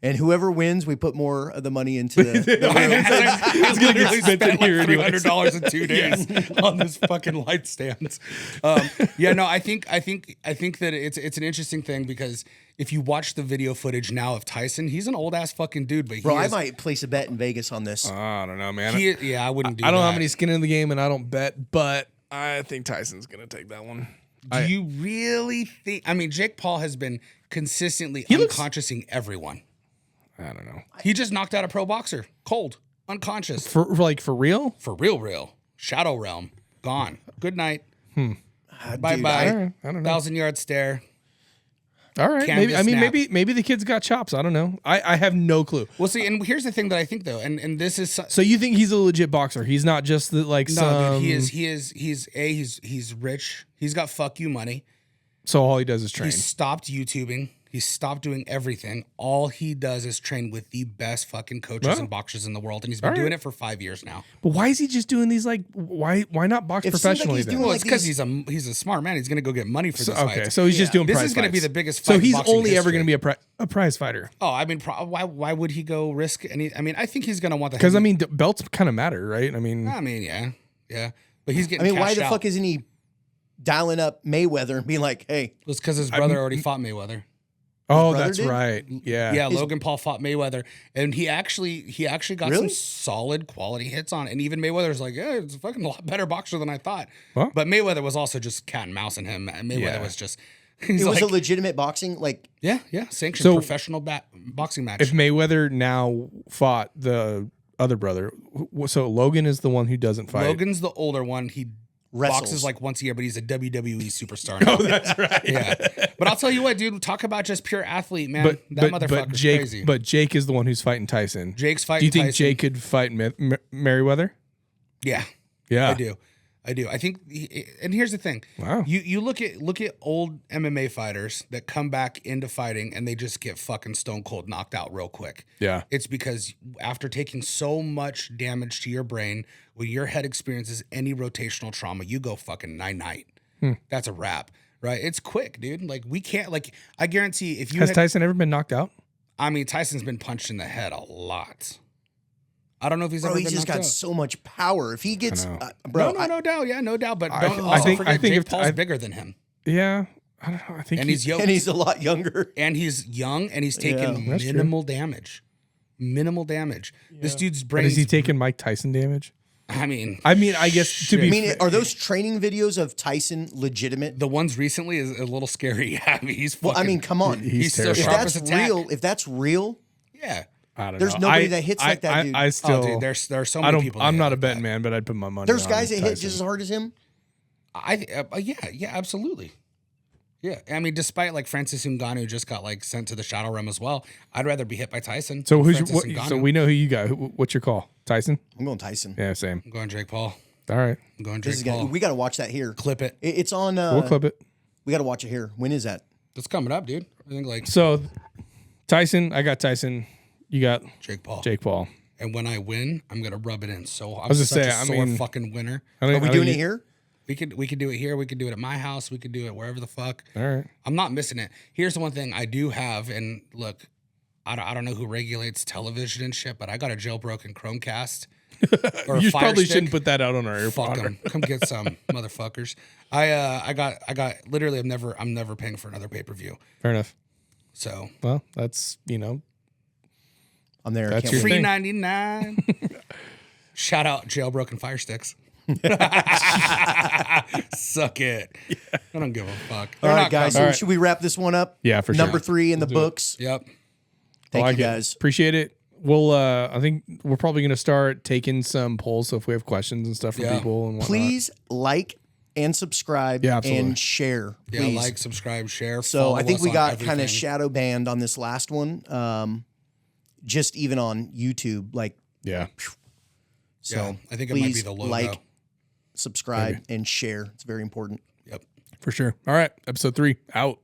And whoever wins, we put more of the money into the room. It's gonna get spent spent in here like anyways. $300 in 2 days on this fucking light stands. Yeah, no, I think that it's an interesting thing because if you watch the video footage now of Tyson, he's an old ass fucking dude. But Bro, I might place a bet in Vegas on this. I don't know, man. Yeah, I wouldn't do. I don't that. have any skin in the game, and I don't bet, but I think Tyson's gonna take that one. Do you really think? I mean, Jake Paul has been consistently looks- unconsciousing everyone. I don't know. He just knocked out a pro boxer, cold, unconscious, For real? for real. Shadow realm, gone. Good night. Bye Dude, bye. I don't know. 1,000-yard stare. All right, Canvas snap. maybe the kid's got chops. I don't know. I have no clue. Well, see, and here's the thing that I think though, and this is So you think he's a legit boxer? He's not just the like no, some. dude, he's rich. He's got fuck you money. So all he does is train. He stopped YouTubing. He stopped doing everything. All he does is train with the best fucking coaches Well, and boxers in the world, and he's been all doing right. it for 5 years now. But why is he just doing these like? Why not box It seems like professionally he's then? doing, Well, like, it's because these- he's a smart man. He's gonna go get money for this Okay, fight. so he's just doing. This prize is gonna be fights. the biggest So fight in he's boxing only ever history. going to be a prize fighter. Oh, I mean, why would he go risk any? I mean, I think he's gonna want the Because I heavy- mean, belts kind of matter, right? I mean, yeah. But he's I getting. mean, why cashed the out. fuck isn't he dialing up Mayweather and being like, hey, It's because his brother already fought Mayweather. oh, brother that's did? right. Yeah, Yeah, Logan Paul fought Mayweather, and he actually got Really? some solid quality hits on it. And even Mayweather's like, yeah, it's a fucking lot better boxer than I thought. Well- But Mayweather was also just cat and mouse in him. And Mayweather Yeah. was just, he's it was like, a legitimate boxing, like, yeah, sanctioned So- professional boxing match. If Mayweather now fought the other brother, so Logan is the one who doesn't fight. Logan's the older one. He Wrestles. boxes like once a year, but he's a WWE superstar now. Oh, that's right. Yeah. But I'll tell you what, dude, talk about just pure athlete, man. That motherfucker's Jake, crazy. But Jake is the one who's fighting Tyson. Jake's fighting Do you think Tyson. Jake could fight Merriweather? Yeah. Yeah, I do. I think, and here's the thing. Wow. You look at old MMA fighters that come back into fighting and they just get fucking stone cold knocked out real quick. Yeah. It's because after taking so much damage to your brain, when your head experiences any rotational trauma, you go fucking night. That's a wrap, right? It's quick, dude. Like we can't. Like I guarantee, if you Has Tyson ever been knocked out? I mean, Tyson's been punched in the head a lot. I don't know if he's bro, ever he's been just knocked got out. so much power. If he gets, know. bro, No doubt. Yeah, no doubt. But I- don't I also think- forget I think Jake if- Paul's I- bigger than him. Yeah, I don't know. I think And he's yoked. and he's a lot younger. And he's young and he's taking that's true. minimal damage. Minimal damage. This dude's But brain. is he taking Mike Tyson damage? I mean, I guess to I be. mean, are those training videos of Tyson legitimate? the ones recently is a little scary. Yeah, I mean, he's fucking, Well, I mean, come on. He's so terrible. If sharp that's as a tack. real, Yeah. I don't there's know. nobody that hits like that dude. I still. Oh, dude, there are so I many don't. people. I'm that not hit a betting like man, but I'd put my money. There's on guys that hit Tyson. just as hard as him. Yeah, absolutely. Yeah, I mean, despite like Francis Ngannou just got like sent to the shadow realm as well. I'd rather be hit by Tyson. So than who's Francis what, Ngannou. so we know who you got. What's your call? Tyson? I'm going Tyson. Yeah, same. I'm going Jake Paul. All right, I'm going This Jake is gonna, Paul. we got to watch that here. Clip it. It's on. we'll clip it. We got to watch it here. When is that? It's coming up, dude. I think like So Tyson, I got Tyson. You got Jake Paul. Jake Paul. And when I win, I'm gonna rub it in. So I'm was gonna such say, a I sore mean- fucking winner. I don't- Are we I don't doing it think- here? We could do it here. We could do it at my house. We could do it wherever the fuck. All right. I'm not missing it. Here's the one thing I do have, and look, I don't know who regulates television and shit, but I got a jailbroken Chromecast. Or a You Fire probably Stick. shouldn't put that out on our Fuck AirPod. them. Come get some, motherfuckers. I got literally. I'm never paying for another pay per view. Fair enough. So Well, that's I'm there. That's Can't your wait. free thing. $3.99. Shout out jailbroken Fire Sticks. Suck it. I don't give a fuck. All They're right, not guys. coming. So should we wrap this one up? Yeah, for sure. Number 3 in the books. Yep. Thank like you, it. guys. Appreciate it. We'll I think we're probably gonna start taking some polls. So if we have questions and stuff from Yeah. people and whatnot. Please like and subscribe Yeah, absolutely. and share. Yeah, Please. like, subscribe, share. So follow I think us we on got kind everything. of shadow banned on this last one. Just even on YouTube, like Yeah. So Yeah, I think it might be please the logo. like, subscribe, and share. It's very important. Yep. For sure. All right. Episode 3 out.